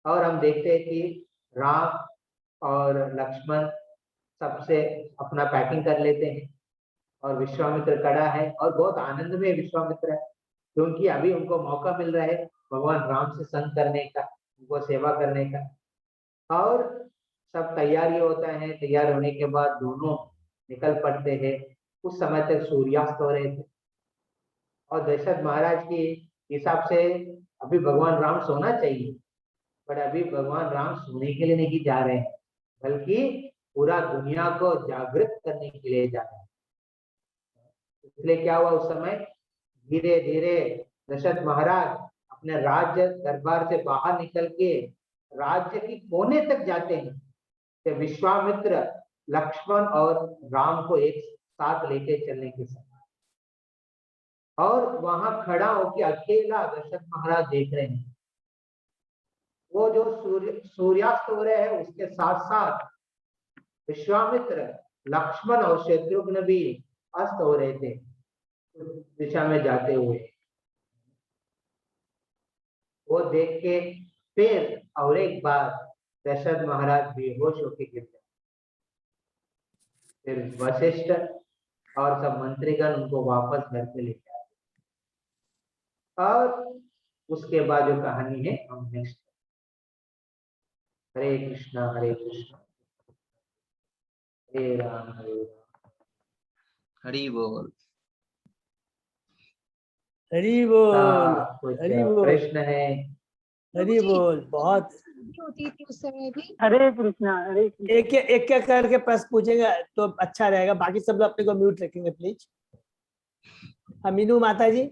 और हम देखते हैं कि राम और लक्ष्मण सबसे अपना पैकिंग कर लेते हैं और विश्वामित्र खड़ा है और बहुत आनंद में विश्वामित्र है, क्योंकि अभी उनको मौका मिल रहा है भगवान राम से संग करने का, उनको सेवा करने का। और सब तैयारी होता है, तैयार होने के बाद दोनों निकल पड़ते हैं। उस समय तक सूर्यास्त हो रहे थे और दशरथ महाराज के हिसाब से अभी भगवान राम सोना चाहिए, पर अभी भगवान राम सोने के लिए नहीं जा रहे हैं, बल्कि पूरा दुनिया को जागृत करने के लिए जा रहे हैं। इसलिए क्या हुआ उस समय, धीरे धीरे दशरथ महाराज अपने राज्य दरबार से बाहर निकल के राज्य की कोने तक जाते हैं कि विश्वामित्र लक्ष्मण और राम को एक साथ लेके चलने के समय, और वहां खड़ा होकर अकेला दशरथ महाराज देख रहे हैं। वो जो सूर्यास्त हो रहे हैं उसके साथ साथ विश्वामित्र, लक्ष्मण और शत्रुघ्न भी अस्त हो रहे थे उस दिशा में जाते हुए। वो देख के फिर और एक बार दशरथ महाराज बेहोश होके गिर गए। फिर वशिष्ठ और सब मंत्रीगण उनको वापस घर पे लेके आए। और उसके बाद जो कहानी है हम नेक्स्ट। हरे कृष्णा हरे कृष्णा हरे राम हरे राम। हरि बोल। हरि बोल। कुछ हरि बोल। प्रश्न है? हरि बोल। बहुत होती थी उस समय भी। हरे कृष्णा हरे कृष्णा। एक करके प्रश्न पूछेगा तो अच्छा रहेगा, बाकी सब लोग अपने को म्यूट रखेंगे प्लीज। मीनू माता जी।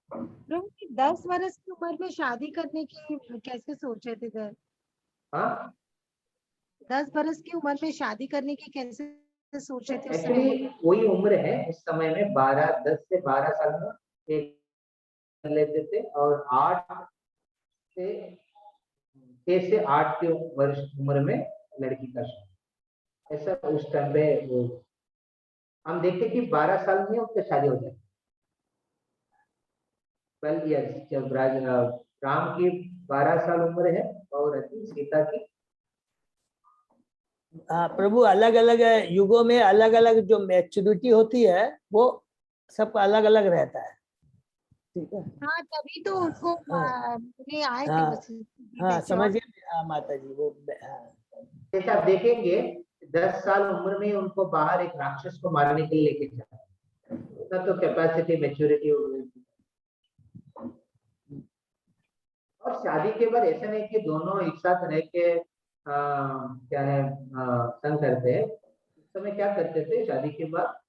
प्रभु जी 10 वर्ष की उम्र में शादी करने की कैसे सोचे थे सर? हाँ 10 वर्ष की उम्र में शादी करने की कैसे सोचे थे उस एक्चुअली समय? वही उम्र है उस समय में, 10 से 12 साल में एक कर लेते थे और 6 से 8 की वर्ष उम्र में लड़की का शादी, ऐसा उस टाइम पे वो हम देखते कि 12 साल में उसकी शादी हो जाती। 12 ईयर्स जब राम की 12 साल उम्र है और सीता की। प्रभु अलग अलग युगों में अलग अलग जो मैच्योरिटी होती है वो सबका अलग अलग रहता है, ठीक है। हाँ तभी तो उनको ले आए थे हाँ, वशिष्ठ हाँ जी। समझिए माता जी वो जैसे आप देखेंगे 10 साल उम्र में उनको बाहर एक राक्षस को मारने के लिए लेके जाता है, उतना तो कैपेसिटी मैच्योरिटी हो गई। और शादी के बाद ऐसा नहीं कि दोनों एक साथ रह के क्या है संग करते हैं। उस समय क्या करते थे, शादी के बाद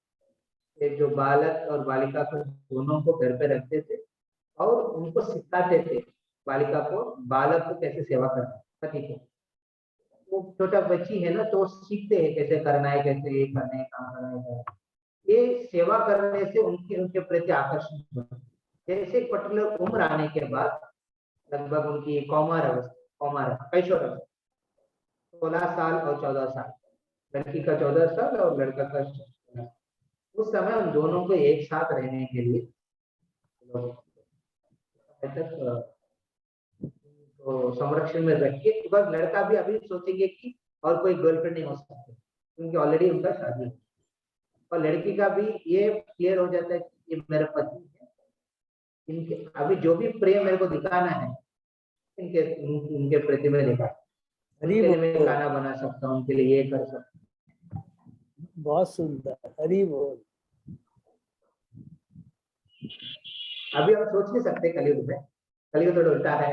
एक जो बालक और बालिका को दोनों को घर पे रखते थे और उनको सिखाते थे, बालिका को बालक को कैसे सेवा करना है, ठीक है। वो छोटा बच्ची है ना, तो वो सीखते हैं कैसे करना है, कैसे ये करना है, काम करना है। ये सेवा करने से उनके प्रति आकर्षण होता है। जैसे एक पर्टिकुलर उम्र आने के बाद, लगभग उनकी कौमार कैशोर अवस्था, 16 साल और 14 साल, लड़की का 14 साल और लड़का का 16 साल, उस समय उन दोनों को एक साथ रहने के लिए तो संरक्षण में रखिए। बस लड़का भी अभी सोचेंगे कि और कोई गर्लफ्रेंड नहीं हो सकती, क्योंकि ऑलरेडी उनका शादी है। और लड़की का भी ये क्लियर हो जाता है कि ये मेरा पति है, इनके अभी जो भी प्रेम मेरे को दिखाना है इनके उनके प्रति में दिखा, हरि उनके लिए मैं बोल, गाना बना सकता हूँ, उनके लिए ये कर सकता हूँ। बहुत सुंदर, हरि बोल। अभी हम सोच नहीं सकते कलयुग में, कलयुग थोड़ा उल्टा है।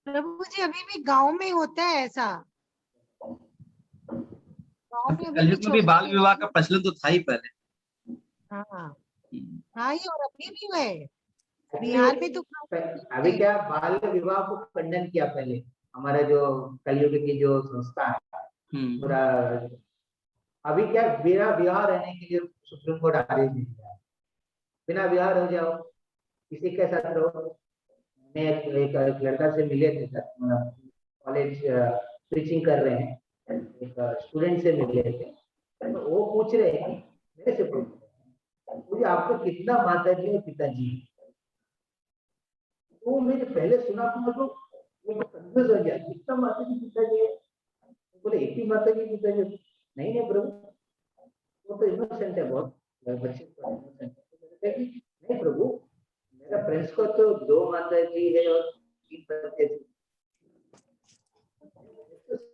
प्रभु जी अभी भी गांव में होता है ऐसा, गांव में अभी भी कलयुग में भी छोटे बाल विवाह का प्रचलन तो था ही पहले। हाँ हाँ ही, और अभी भी है बिहार में तो अभी क्या बाल विवाह को खंडन किया पहले हमारा जो कलयुग की जो संस्था है पूरा, अभी क्या बिना विवाह रहने के लिए सुप्रीम कोर्ट आदेश दे दिया, बिना विवाह हो जाओ, किसी के साथ रहो। मैं एक लड़का से मिले थे सर, कॉलेज टीचिंग कर रहे हैं, एक स्टूडेंट से मिले थे, तो वो पूछ रहे हैं मेरे से पूछ रहे हैं मुझे आपको कितना माता जी और पिताजी है? तो मैंने पहले सुना तो वो कंफ्यूज हो गया, कितना माता जी पिताजी है? बोले एक ही माता जी पिताजी। नहीं नहीं प्रभु, वो तो इनोसेंट है बहुत, बच्चे तो इनोसेंट है। नहीं प्रभु, मेरा फ्रेंड्स को तो 2 माता जी है और 3 बच्चे थे।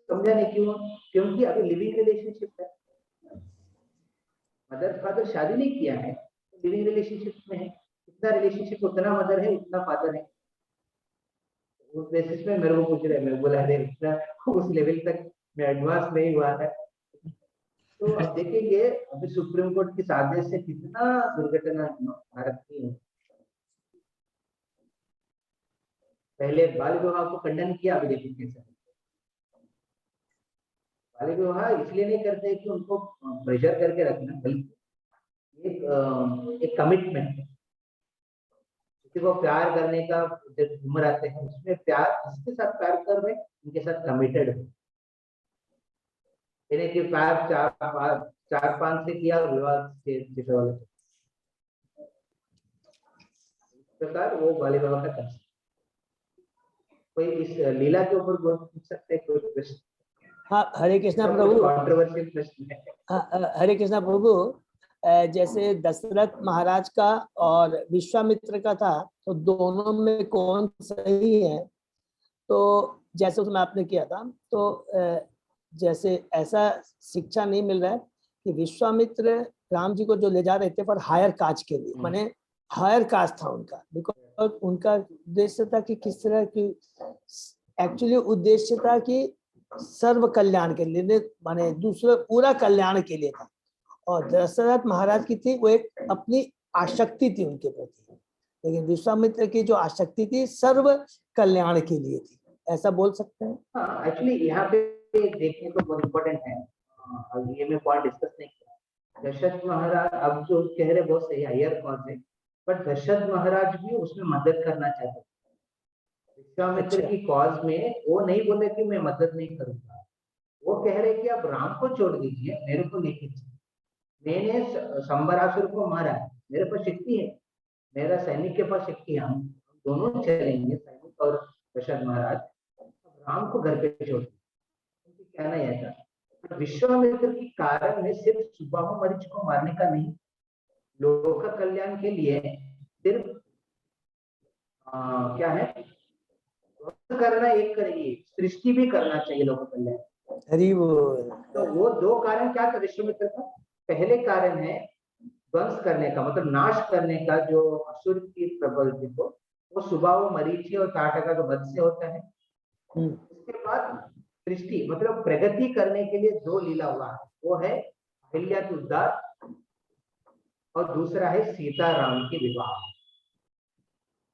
समझा नहीं क्यों? क्योंकि अभी लिविंग रिलेशनशिप है, मदर फादर शादी नहीं किया है, लिविंग रिलेशनशिप में है, इतना रिलेशनशिप उतना मदर है उतना फादर है। उस बेसिस में मेरे को पूछ रहे, मेरे बोला अरे इतना उस लेवल तक मैं एडवांस नहीं हुआ है। तो अब देखेंगे अभी सुप्रीम कोर्ट के आदेश से कितना दुर्घटना भारत की है। पहले बाल विवाह को खंडन किया, अभी देखिए कैसा है। बाल विवाह इसलिए नहीं करते कि उनको प्रेशर करके रखना, बल्कि एक कमिटमेंट है। किसी को प्यार करने का जब उम्र आते हैं उसमें प्यार, जिसके साथ प्यार कर रहे हैं उनके साथ कमिटेड हो। यानी कि प्यार 4-5 से किया, विवाह 6 वाले प्रकार वो बाल विवाह का कंसेप्ट। कोई इस लीला के ऊपर पूछ सकते हैं कोई प्रश्न? हाँ, हरे कृष्णा प्रभु। कंट्रोवर्शियल प्रश्न है। हाँ, हरे कृष्णा प्रभु, जैसे दशरथ महाराज का और विश्वामित्र का था, तो दोनों में कौन सही है? तो जैसे उसमें आपने किया था, तो जैसे ऐसा शिक्षा नहीं मिल रहा है कि विश्वामित्र राम जी को जो ले जा रहे थे पर हायर कास्ट के लिए, माने हायर कास्ट था उनका, बिकॉज उनका उद्देश्य था कि किस तरह की, एक्चुअली उद्देश्य था कि सर्व कल्याण के लिए, माने दूसरे पूरा कल्याण के लिए था। और दशरथ महाराज की थी वो एक अपनी आसक्ति थी उनके प्रति, लेकिन विश्वामित्र की जो आसक्ति थी सर्व कल्याण के लिए थी, ऐसा बोल सकते हैं? हाँ, एक्चुअली यहाँ पे देखने को बहुत इम्पोर्टेंट है, ये मैं पॉइंट डिस्कस नहीं किया। दशरथ महाराज अब जो कह रहे बहुत सही, हायर कॉज है, बट दशरथ महाराज भी उसमें मदद करना चाहते थे। विश्वामित्र की कॉज में वो नहीं बोले कि मैं मदद नहीं करूंगा, वो कह रहे कि आप राम को छोड़ दीजिए, मेरे को लेके चलिए। मैंने संबरासुर को मारा, मेरे पास शक्ति है, मेरा सैनिक के पास शक्ति है, हम दोनों चलेंगे, सैनिक और दशरथ महाराज। राम को घर पे छोड़ दिया, कहना यह था। विश्वामित्र की कारण में सिर्फ सुबाहु मरीच को मारने का नहीं, लोक कल्याण के लिए सिर्फ क्या है करना, एक करेंगे सृष्टि भी करना चाहिए लोक कल्याण। हरि बोल। तो वो 2 कारण क्या था विश्वामित्र का? पहले कारण है ध्वंस करने का, मतलब नाश करने का, जो असुर की प्रबल को, वो सुबाहु मरीची और ताटका का वध से होता है। उसके बाद सृष्टि मतलब प्रगति करने के लिए 2 लीला हुआ है, वो है अहिल्या के उद्धार और दूसरा है सीताराम की विवाह।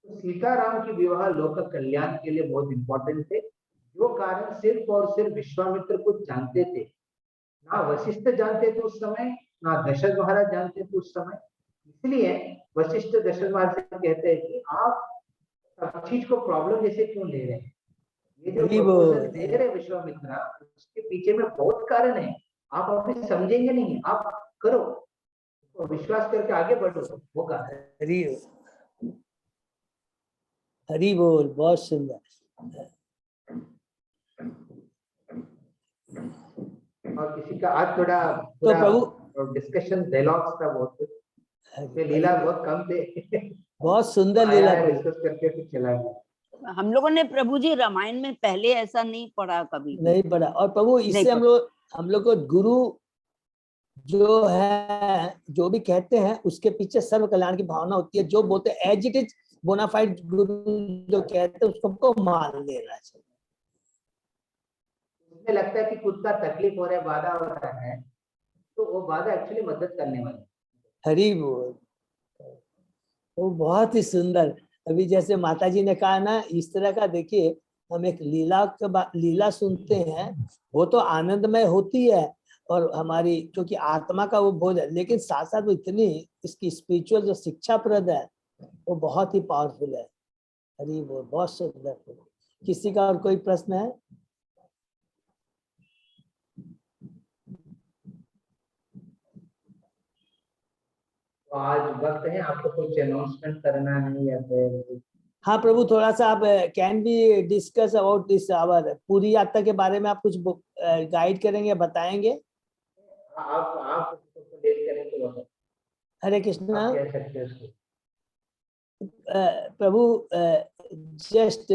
तो सीताराम की विवाह लोक कल्याण के लिए बहुत इंपॉर्टेंट थे, जो कारण सिर्फ और सिर्फ विश्वामित्र को जानते थे, ना वशिष्ठ जानते थे उस समय, ना दशरथ महाराज जानते थे उस समय। इसलिए वशिष्ठ दशरथ महाराज से कहते हैं कि आप सब चीज को प्रॉब्लम जैसे क्यों ले रहे हैं, ये जो प्रपोजल दे रहे विश्वामित्र, उसके पीछे में बहुत कारण है, आप अभी समझेंगे नहीं, आप करो, तो विश्वास करके आगे बढ़ो, होगा। हरि बोल, बहुत सुंदर। और किसी का आज थोड़ा तो प्रभु डिस्कशन डायलॉग्स था बहुत, लीला बहुत कम थे। बहुत सुंदर आया लीला है, प्रभु। डिस्कस करके फिर चला गया। हम लोगों ने प्रभु जी रामायण में पहले ऐसा नहीं पढ़ा कभी भी। नहीं पढ़ा। और प्रभु नहीं इससे हम लोग को गुरु जो है जो भी कहते हैं उसके पीछे सर्व कल्याण की भावना होती है। जो बोलते हैं एज इट इज बोनाफाइड गुरु जो कहते हैं उसको हमको मान लेना चाहिए। मुझे लगता है कि खुद का तकलीफ हो रहा है, बाधा हो रहा है, तो वो बाधा एक्चुअली मदद करने वाली है। हरि बोल। वो बहुत ही सुंदर। अभी जैसे माता जी ने कहा ना, इस तरह का देखिए, हम एक लीला सुनते हैं, वो तो आनंदमय होती है और हमारी क्योंकि आत्मा का वो बोझ है, लेकिन साथ साथ वो इतनी इसकी स्पिरिचुअल जो शिक्षा प्रद है वो बहुत ही पावरफुल है। हरि बोल, बहुत सुंदर। किसी का और कोई प्रश्न है? तो आज वक्त है, आपको कुछ अनाउंसमेंट करना है या फिर? हाँ प्रभु, थोड़ा सा आप can be discuss about this our पूरी यात्रा के बारे में आप कुछ गाइड करेंगे, बताएंगे? आप उसको देख करें तो बताओ। हरे कृष्णा। आप कह सकते हैं उसको। प्रभु जस्ट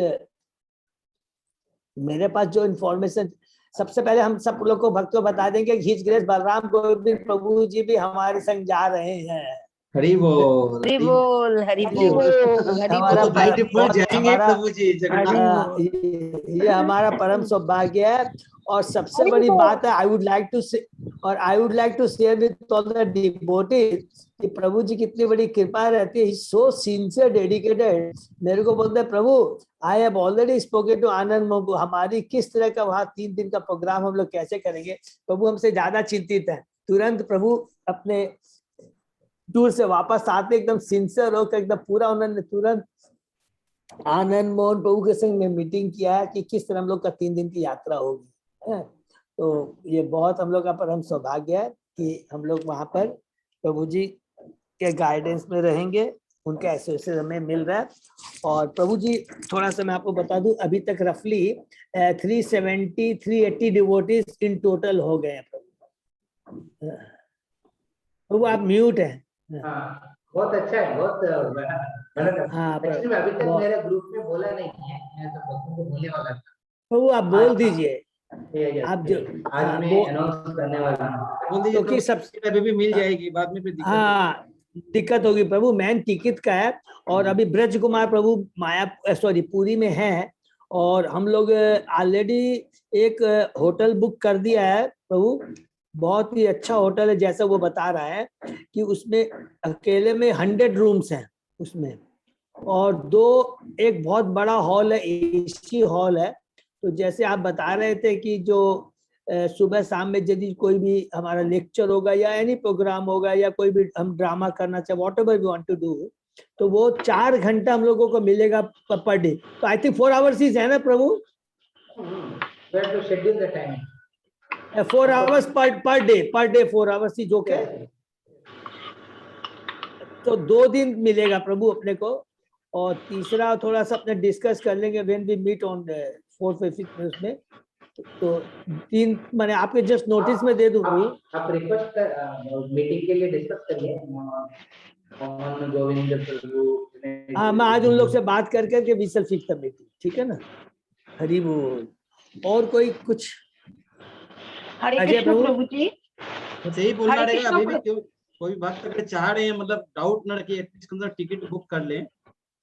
मेरे पास जो इन्फॉर्मेशन, सबसे पहले हम सब लोग को भक्तों बता देंगे हिज ग्रेस बलराम गोविंद प्रभु जी भी हमारे संग जा रहे हैं। हरि बोल। हरि बोल, हरि हरि बोल, बोल। हरि हमारा तो बाय बोल। डिफॉल्ट जाएंगे हमारा प्रभु जी जगन्नाथ। ये हमारा परम सौभाग्य है। और सबसे बड़ी बात है, I would like to share with all the devotees कि प्रभु जी कितनी बड़ी कृपा रहती है। So sincere dedicated. मेरे को बोलते हैं प्रभु I have already spoken to Anand Mobu, हमारी किस तरह का वहाँ 3 दिन का प्रोग्राम हम लोग कैसे करेंगे। प्रभु हमसे ज्यादा चिंतित है। तुरंत प्रभु अपने दूर से वापस आते एकदम सिंसियर होकर एकदम पूरा उन्होंने तुरंत आनंद मोहन प्रभु के संग में मीटिंग किया है कि किस तरह हम लोग का 3 दिन की यात्रा होगी है। तो ये बहुत हम लोग का परम सौभाग्य है कि हम लोग वहां पर प्रभु जी के गाइडेंस में रहेंगे, उनका एसोसिएशन हमें मिल रहा है। और प्रभु जी थोड़ा सा मैं आपको बता दूं, अभी तक रफली 380 डिवोटीज इन टोटल हो गए हैं। प्रभु आप म्यूट है। हाँ, बहुत अच्छा है, बहुत बड़ा। हाँ एक्चुअली मैं अभी तक बहुत- मेरे ग्रुप में बोला नहीं है, मैं तो भक्तों को बोलने वाला था। प्रभु आप बोल दीजिए। आप जो आज मैं अनाउंस करने वाला हूँ। बोल दीजिए क्योंकि सब अभी भी मिल जाएगी, बाद में फिर दिक्कत हाँ दिक्कत होगी प्रभु, मैन टिकट का है। और अभी ब्रज कुमार प्रभु माया सॉरी पूरी में है। और हम लोग ऑलरेडी एक होटल बुक कर दिया है प्रभु, बहुत ही अच्छा होटल है। जैसा वो बता रहा है कि उसमें अकेले में 100 रूम्स हैं उसमें, और एक बहुत बड़ा हॉल है, एसी हॉल है। तो जैसे आप बता रहे थे कि जो सुबह शाम में यदि कोई भी हमारा लेक्चर होगा या एनी प्रोग्राम होगा या कोई भी हम ड्रामा करना चाहे, whatever we want to do, तो वो 4 घंटा हम लोगों को मिलेगा पर डे। तो आई थिंक 4 आवर्स ही है ना प्रभु? Where to schedule the time? 4 hours per day 4 hours ही जो के। तो 2 दिन मिलेगा प्रभु अपने को। और तीसरा थोड़ा सा अपने डिस्कस कर लेंगे when we meet on 4th और 5th में उसमें। तो 3 मैंने आपके जस्ट नोटिस में दे दूं प्रभु। आप रिक्वेस्ट मीटिंग के लिए डिस्कस करिए मोहन गोविंद प्रभु। हाँ मैं आज उन लोग से बात कर करके we shall fix the meeting, ठीक है ना? हरि बोल। और कोई कुछ? हरे अजय कृष्ण प्रभु। प्रभु जी। बस यही बोलना हरे रहेगा। कृष्ण अभी भी प्रभु। क्यों कोई भक्त अगर चाह रहे हैं, मतलब डाउट न रखिए, एटलीस्ट कम से कम टिकट बुक कर लें,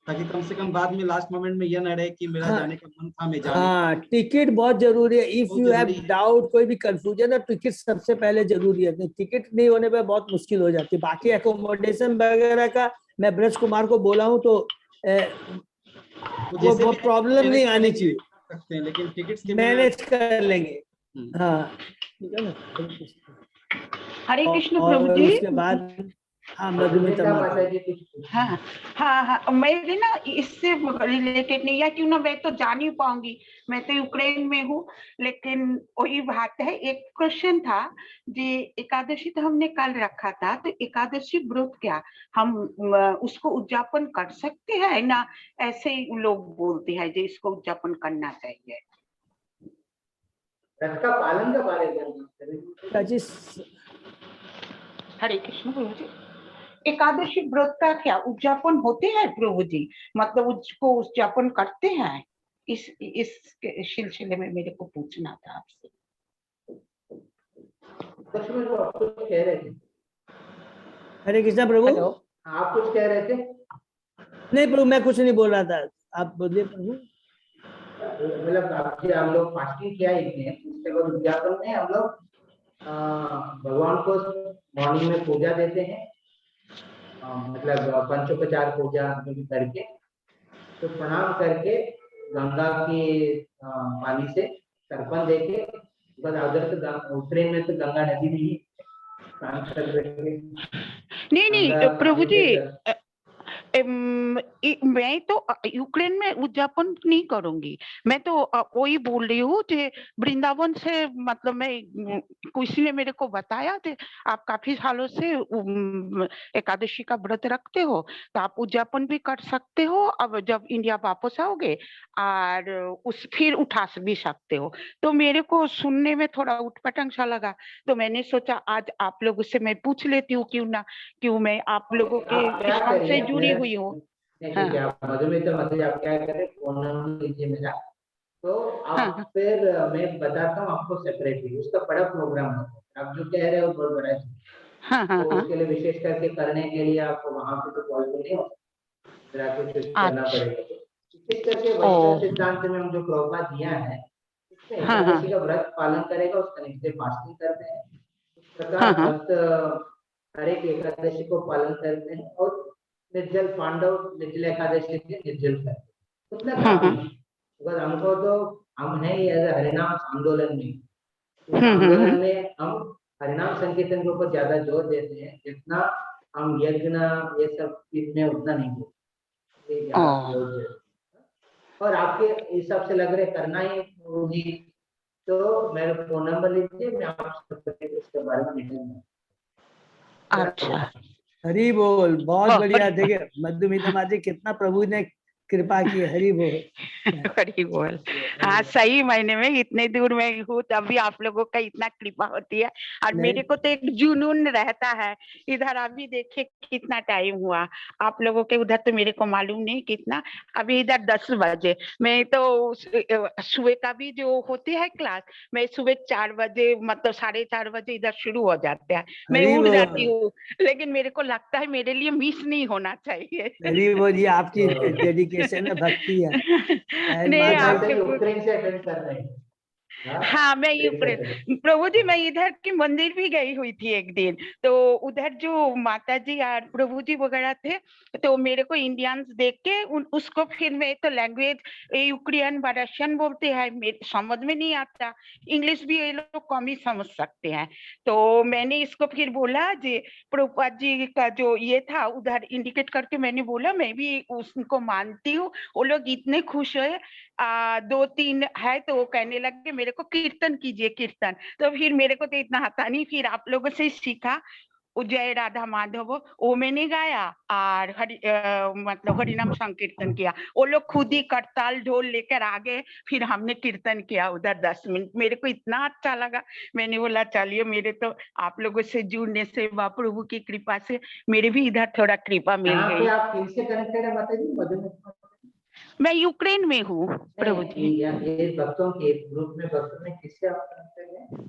ताकि कम से कम बाद में लास्ट मोमेंट में यह न रहे कि मेरा हाँ, जाने का मन था, मैं जा नहीं। हाँ टिकट बहुत जरूरी है। इफ बहुत यू हैव जरूरी है। डाउट, कोई भी कंफ्यूजन है, टिकट सबसे पहले जरूरी है। टिकट नहीं होने पे बहुत मुश्किल हो जाती है। बाकी एकोमोडेशन वगैरह का मैं ब्रज कुमार को बोला हूँ, तो वो प्रॉब्लम नहीं आनी चाहिए, सकते हैं, लेकिन टिकट्स के बिना मैनेज कर लेंगे। हाँ ठीक है ना? हरे कृष्ण और प्रभु जी। उसके बाद हाँ मधुमिता माता जी। हाँ हाँ हाँ, मैं ना इससे रिलेटेड नहीं है क्यों ना, मैं तो जान ही पाऊंगी, मैं तो यूक्रेन में हूँ। लेकिन वही बात है, एक क्वेश्चन था जी। एकादशी तो हमने कल रखा था, तो एकादशी व्रत क्या हम उसको उद्यापन कर सकते हैं ना? ऐसे ही लोग बोलते हैं जो इसको उद्यापन करना चाहिए। व्रत का पालन का बारे में हरे कृष्ण प्रभु जी। एकादशी व्रत का क्या उद्यापन होते हैं प्रभु जी? मतलब उसको उद्यापन करते हैं? इस सिलसिले में मेरे को पूछना था आपसे। लक्ष्मण जो आप कुछ कह रहे थे, हरे कृष्णा प्रभु। हेलो, आप कुछ कह रहे थे? नहीं प्रभु, मैं कुछ नहीं बोल रहा था, आप बोलिए प्रभु। मतलब आपके हम लोग फास्टिंग किया एक दिन, उसके बाद उद्यापन में हम लोग भगवान को मॉर्निंग में पूजा देते हैं, मतलब पंचोपचार पूजा जो भी करके, तो प्रणाम करके गंगा की पानी से तर्पण देके, उधर तो उत्तरायण में तो गंगा नदी नहीं है, स्नान कर रहे नहीं प्रभु जी, मैं तो यूक्रेन में उद्यापन नहीं करूंगी। मैं तो वही बोल रही हूँ कि वृंदावन से, मतलब मैं किसी ने मेरे को बताया थे आप काफी सालों से एकादशी का व्रत रखते हो, तो आप उद्यापन भी कर सकते हो अब जब इंडिया वापस आओगे, और उस फिर उठा भी सकते हो। तो मेरे को सुनने में थोड़ा उटपटांग सा लगा, तो मैंने सोचा आज आप लोगों से मैं पूछ लेती हूँ, क्यों मैं आप लोगों के स्थान से जुड़ी हुई हूँ। नहीं, ठीक है, आप मधुमिता मत आप क्या करें, फोन नंबर लीजिए मेरा, तो आप हाँ, फिर मैं बताता हूँ आपको सेपरेटली, उसका बड़ा प्रोग्राम होता है, आप जो कह रहे हो बहुत बड़ा है। हाँ, हाँ, तो हाँ, उसके लिए विशेष करके करने के लिए आपको वहां पे तो कॉल नहीं हो, फिर आपको कुछ करना अच्छा, पड़ेगा। विशेष करके ओ, वैष्णव सिद्धांत में हम जो प्रभुपाद दिया है, उसमें हाँ, हाँ, एकादशी का व्रत पालन करेगा, उसका नेक्स्ट डे फास्टिंग करते हैं। इस हाँ, प्रकार हाँ, भक्त हर एक एकादशी को पालन करते हैं, और निर्जल पांडव निर्जल एकादशी के निर्जल करते हैं, उतना हाँ, काफी हाँ, है। अगर हमको तो हम है ही एज हरिनाम आंदोलन में, उस हम्म, आंदोलन में हम हरिनाम संकीर्तन के ऊपर ज्यादा जोर देते हैं, जितना हम यज्ञ ये सब चीज में उतना नहीं देते, ये ज्यादा ओ, जोर देते हैं। और आपके हिसाब से लग रहे करना ही होगी, तो मेरा फोन नंबर लीजिए, मैं आपसे इसके बारे में डिटेल अच्छा, हरि बोल, बहुत बढ़िया। बहुत देखिए मधुमिता माँ जी, कितना प्रभु ने कृपा की, हरि बोल। बड़ी बोल। हाँ, सही महीने में इतने दूर में हूँ तभी आप लोगों का इतना कृपा होती है, और नहीं, मेरे को तो एक जुनून रहता है। इधर अभी देखिए कितना टाइम हुआ, आप लोगों के उधर तो मेरे को मालूम नहीं कितना, अभी इधर 10 बजे। मैं तो सुबह का भी जो होती है क्लास, मैं सुबह 4 बजे, मतलब 4:30 बजे इधर शुरू हो जाते हैं, मैं हरि उठ जाती बोल, हूँ, लेकिन मेरे को लगता है मेरे लिए मिस नहीं होना चाहिए। हरि बोल, ये आपकी डेडिकेशन है, भक्ति है। नहीं, ये माता वहां से आपके यूक्रेन से अटेंड कर रहे हैं। हाँ, मैं यूक्रेन, प्रभु जी मैं इधर की मंदिर भी गई हुई थी एक दिन, तो उधर जो माता जी और प्रभु जी वगैरह थे, तो मेरे को इंडियंस देख के उसको फिर मैं तो लैंग्वेज यूक्रेन व रशियन बोलते हैं, मेरे समझ में नहीं आता, इंग्लिश भी ये लोग कम ही समझ सकते हैं, तो मैंने इसको फिर बोला जी प्रभुपाद जी का जो ये था उधर इंडिकेट करके मैंने बोला मैं भी उनको मानती हूँ। वो लोग इतने खुश हुए, 2-3 है तो वो कहने लगे मेरे को कीर्तन कीजिए कीर्तन, तो फिर मेरे को तो इतना आता नहीं, फिर आप लोगों से सीखा जय राधा माधव, वो मैंने गाया, और मतलब हरिनाम संकीर्तन किया, वो लोग खुद ही करताल ढोल लेकर आ गए, फिर हमने कीर्तन किया उधर 10 मिनट, मेरे को इतना अच्छा लगा। मैंने बोला चलिए, मेरे तो आप लोगों से जुड़ने से प्रभु की कृपा से मेरे भी इधर थोड़ा कृपा मिल यहाँ पे गई। आप किनसे कनेक्टेड है माता जी? मैं यूक्रेन में हूँ प्रभु जी। ये भक्तों के ग्रुप में, भक्तों में किससे आप कनेक्टेड हैं?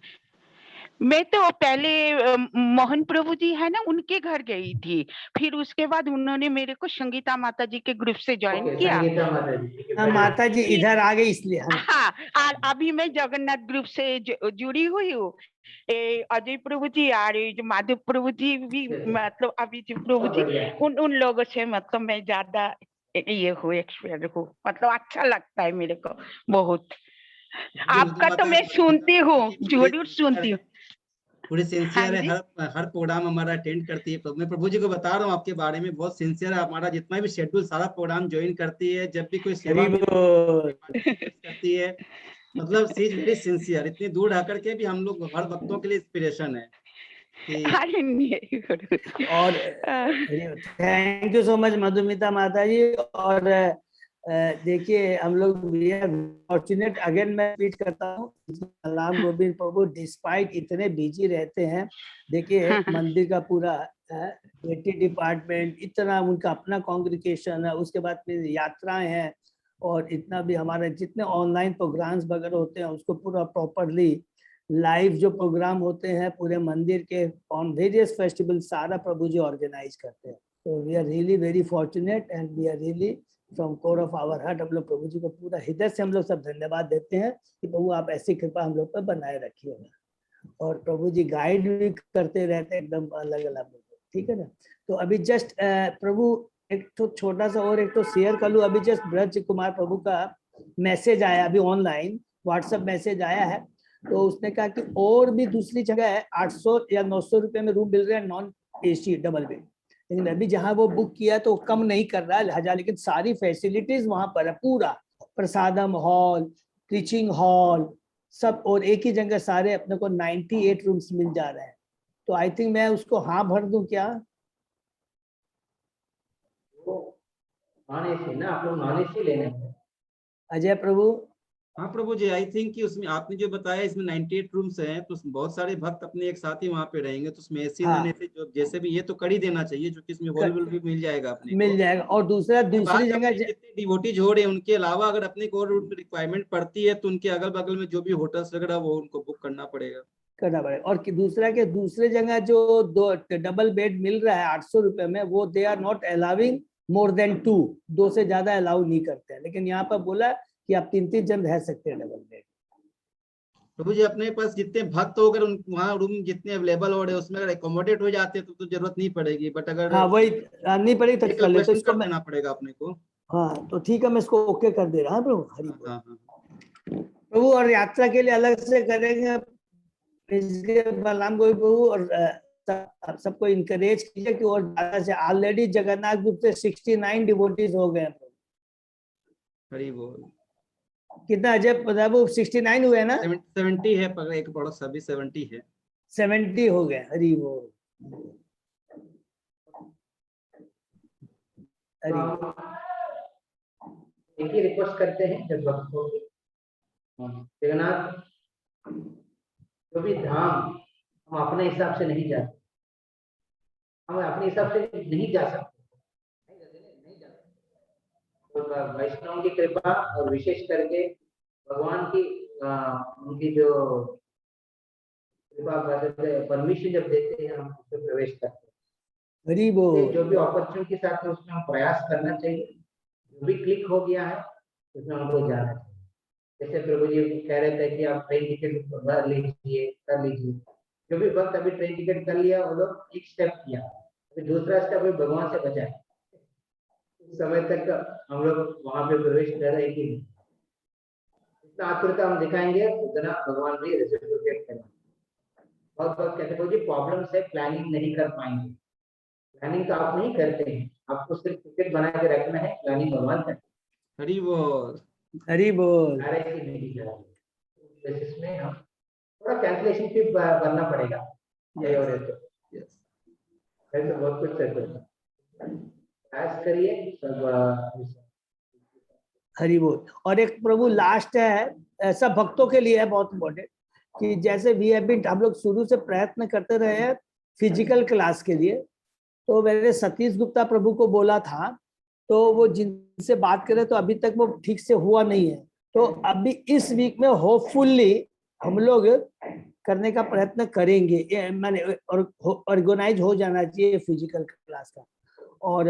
मैं तो पहले मोहन प्रभु जी है ना, उनके घर गई थी, फिर उसके बाद उन्होंने मेरे को संगीता माता जी के ग्रुप से ज्वाइन ओके, किया। संगीता माता जी, ठीक है, हाँ, very good. माता जी फिर इधर आ गई इसलिए हम। हाँ, और अभी मैं जगन्नाथ ग्रुप से जुड़ी हुई हूँ। अजय प्रभु जी और ये जो माधव प्रभु जी भी, मतलब अभी जो प्रभु बहुत जी, बढ़िया। उन लोगों से मतलब मैं ज्यादा ये हूँ, एक्सपेयर हूँ, मतलब अच्छा लगता है मेरे को बहुत। आपका तो मैं सुनती हूँ, जरूर सुनती हूँ। पूरी हाँ सिंसियर है, जी, हर प्रोग्राम हमारा अटेंड करती है। मैं प्रभु जी को बता रहा हूँ आपके बारे में, बहुत सिंसियर है, हमारा जितना भी शेड्यूल सारा प्रोग्राम ज्वाइन करती है, जब भी कोई सेवा हरि बोल। पार्टिसिपेट करती है, मतलब सी इज वेरी सिंसियर। इतनी दूर रह करके भी हम लोग हर भक्तों के लिए इंस्पिरेशन है कि अरे नहीं गुरु। और thank you so much Madhumita माता जी। और देखिए हम लोग वी आर फॉर्चुनेट, अगेन मैं रिपीट करता हूँ, बलराम गोविंद प्रभु डिस्पाइट इतने बिजी रहते हैं, देखिए हाँ, हाँ, मंदिर का पूरा एटी डिपार्टमेंट, इतना उनका अपना कॉन्ग्रिगेशन है, उसके बाद फिर यात्राएं हैं, और इतना भी हमारे जितने ऑनलाइन प्रोग्राम्स वगैरह होते हैं उसको पूरा प्रॉपरली लाइव जो प्रोग्राम होते हैं पूरे मंदिर के ऑन वेरियस फेस्टिवल सारा प्रभु जी ऑर्गेनाइज करते हैं। तो we are really very fortunate and we are really from core of our heart हम लोग प्रभु जी को पूरा हृदय से हम लोग सब धन्यवाद देते हैं कि प्रभु आप ऐसी कृपा हम लोग पर बनाए रखिएगा, और प्रभु जी गाइड भी करते रहते हैं एकदम अलग अलग। ठीक है ना। तो अभी जस्ट प्रभु एक तो छोटा सा और एक तो शेयर कर लूं, अभी जस्ट ब्रज कुमार प्रभु का मैसेज आया अभी ऑनलाइन व्हाट्सएप मैसेज आया है, तो उसने कहा कि और भी दूसरी जगह है 800 या 900 रुपए में रूम मिल रहे हैं नॉन एसी डबल बेड, लेकिन अभी जहाँ वो बुक किया तो कम नहीं कर रहा है लिहाजा, लेकिन सारी फैसिलिटीज वहां पर है, पूरा प्रसादम हॉल, टीचिंग हॉल सब, और एक ही जगह सारे अपने को 98 रूम्स मिल जा रहे हैं। तो आई थिंक मैं उसको हाँ भर दूं क्या? नॉन एसी ना, आप लोग नॉन एसी लेने हैं। अजय प्रभु हाँ प्रभु जी, आई थिंक कि उसमें आपने जो बताया इसमें 98 रूम्स हैं, तो बहुत सारे भक्त अपने एक साथ ही वहाँ पे रहेंगे, तो उसमें एसी हाँ। नॉन एसी जो जैसे भी ये तो कर ही देना चाहिए, जो कि इसमें हॉल वॉल भी मिल जाएगा अपने मिल को। जाएगा। और दूसरा दूसरी जगह जितने डिवोटीज हो रहे हैं उनके अलावा अगर अपने को और रिक्वायरमेंट पड़ती है तो उनके अगल बगल में जो भी होटल्स वगैरह वो उनको बुक करना पड़ेगा। करना पड़ेगा। और दूसरा के दूसरे जगह जो दो डबल बेड मिल रहा है 800 रुपए में, वो they are not allowing more than 2, 2 से ज्यादा अलाउ नहीं करते हैं, लेकिन यहाँ पर बोला कि आप 3-3 जन रह सकते हैं डबल बेड। प्रभु जी अपने पास जितने भक्त हो, अगर वहाँ रूम जितने अवेलेबल हो रहे हैं उसमें अगर एकोमोडेट हो जाते हैं तो जरूरत नहीं पड़ेगी, बट अगर हाँ वही नहीं पड़ेगी तो कर ले, तो इसको देना पड़ेगा अपने को। हाँ तो ठीक है, मैं इसको ओके कर दे रहा हूँ प्रभु। हरि बोल। हाँ। प्रभु और यात्रा के लिए अलग से करेंगे इसलिए बलराम गोविंद प्रभु, और सबको इनकरेज कीजिए कि और ज्यादा से, ऑलरेडी जगन्नाथ ग्रुप से 69 डिवोटीज हो गए। हरि बोल। कितना अजय प्रभु 69 हुए ना? 70 है, पर एक पड़ोस सभी 70 है। 70 हो गए। हरि बोल। एक ही रिक्वेस्ट करते हैं जब भक्तों की, जगन्नाथ जो भी धाम हम अपने हिसाब से नहीं जाते, हम अपने हिसाब से नहीं जा सकते, तो वैष्णव की कृपा और विशेष करके भगवान की उनकी जो कृपा परमिशन जब देते हैं हम उसमें प्रवेश करते हैं। हरि बोल। जो भी अपॉर्चुनिटी साथ है उसमें हम प्रयास करना चाहिए, जो भी क्लिक हो गया है उसमें हमको जाना चाहिए। जैसे प्रभु जी कह रहे थे कि आप ट्रेन टिकट कर लीजिए, जो भी वक्त अभी ट्रेन टिकट कर लिया वो लोग एक स्टेप किया, अभी दूसरा स्टेप भगवान से बचाए, उस समय तक हम लोग वहां पे प्रवेश कर रहे कि नहीं, जितना आतुरता हम दिखाएंगे उतना भगवान भी रेसिप्रोकेट करेंगे। बहुत बहुत कहते हैं जी प्रॉब्लम से प्लानिंग नहीं कर पाएंगे, प्लानिंग तो आप नहीं करते हैं, आपको सिर्फ टिकट बना के रखना है, प्लानिंग भगवान करते हैं। हरि बोल। हरि बोल। बेसिस में हम थोड़ा कैंसिलेशन फी भरना पड़ेगा। तो बहुत कुछ करिए सब। हरि बोल। और एक प्रभु लास्ट है, सब भक्तों के लिए है, बहुत इम्पोर्टेंट, कि जैसे वी हैव बीन, हम लोग शुरू से प्रयत्न करते रहे हैं फिजिकल क्लास के लिए, तो मैंने सतीश गुप्ता प्रभु को बोला था, तो वो जिनसे बात करे तो अभी तक वो ठीक से हुआ नहीं है, तो अभी इस वीक में होपफुली हम लोग करने का प्रयत्न करेंगे, माने ऑर्गेनाइज हो जाना चाहिए फिजिकल क्लास का। और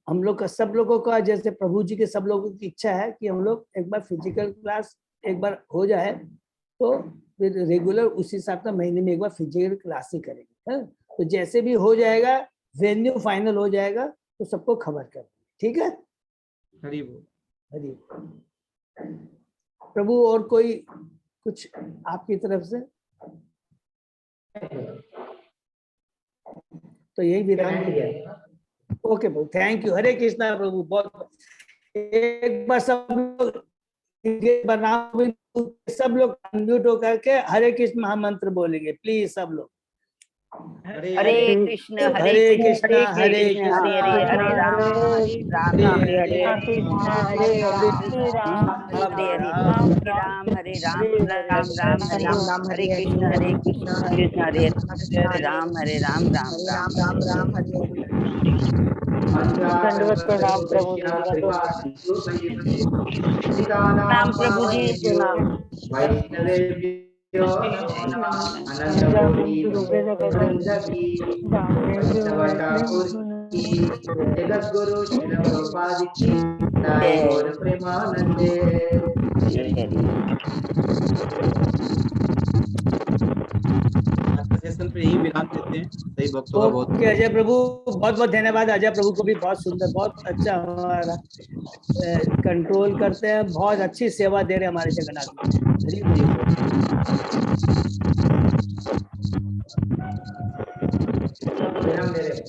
हम लोग का, सब लोगों का, जैसे प्रभु जी के सब लोगों की इच्छा है कि हम लोग एक बार फिजिकल क्लास एक बार हो जाए तो फिर रेगुलर उसी हिसाब से महीने में एक बार फिजिकल क्लास ही करेंगे। है? तो जैसे भी हो जाएगा, वेन्यू फाइनल हो जाएगा तो सबको खबर कर, ठीक है? हरि बोल। हरि बोल। प्रभु और कोई कुछ आपकी तरफ से? तो यही विधान है। ओके प्रभु, थैंक यू। हरे कृष्णा प्रभु। बहुत एक बार सब लोग सब लोग अनम्यूट होकर के हरे कृष्ण महामंत्र बोलेंगे प्लीज सब लोग। हरे हरे कृष्ण हरे कृष्ण हरे कृष्ण हरे हरे हरे राम राम राम हरे हरे हरे राम राम हरे कृष्ण कृष्ण हरे राम राम राम दंडवत प्रणाम प्रभु जी। प्रणाम प्रभु जी प्रणाम। वैष्णवेभ्यो नमो नमः। अनंत कोटि वृंद की वैष्णव ठाकुर की जगत गुरु श्रील प्रभुपाद की जय गौर प्रेमानंदे। आज का सेशन पे यही विराम देते हैं। सही भक्तों का बहुत ओके अजय प्रभु, बहुत बहुत धन्यवाद। अजय प्रभु को भी बहुत सुंदर, बहुत अच्छा हमारा कंट्रोल करते हैं, बहुत अच्छी सेवा दे रहे हैं हमारे जगन्नाथ जी। हरि हरि बोल। विराम दे रहे हैं।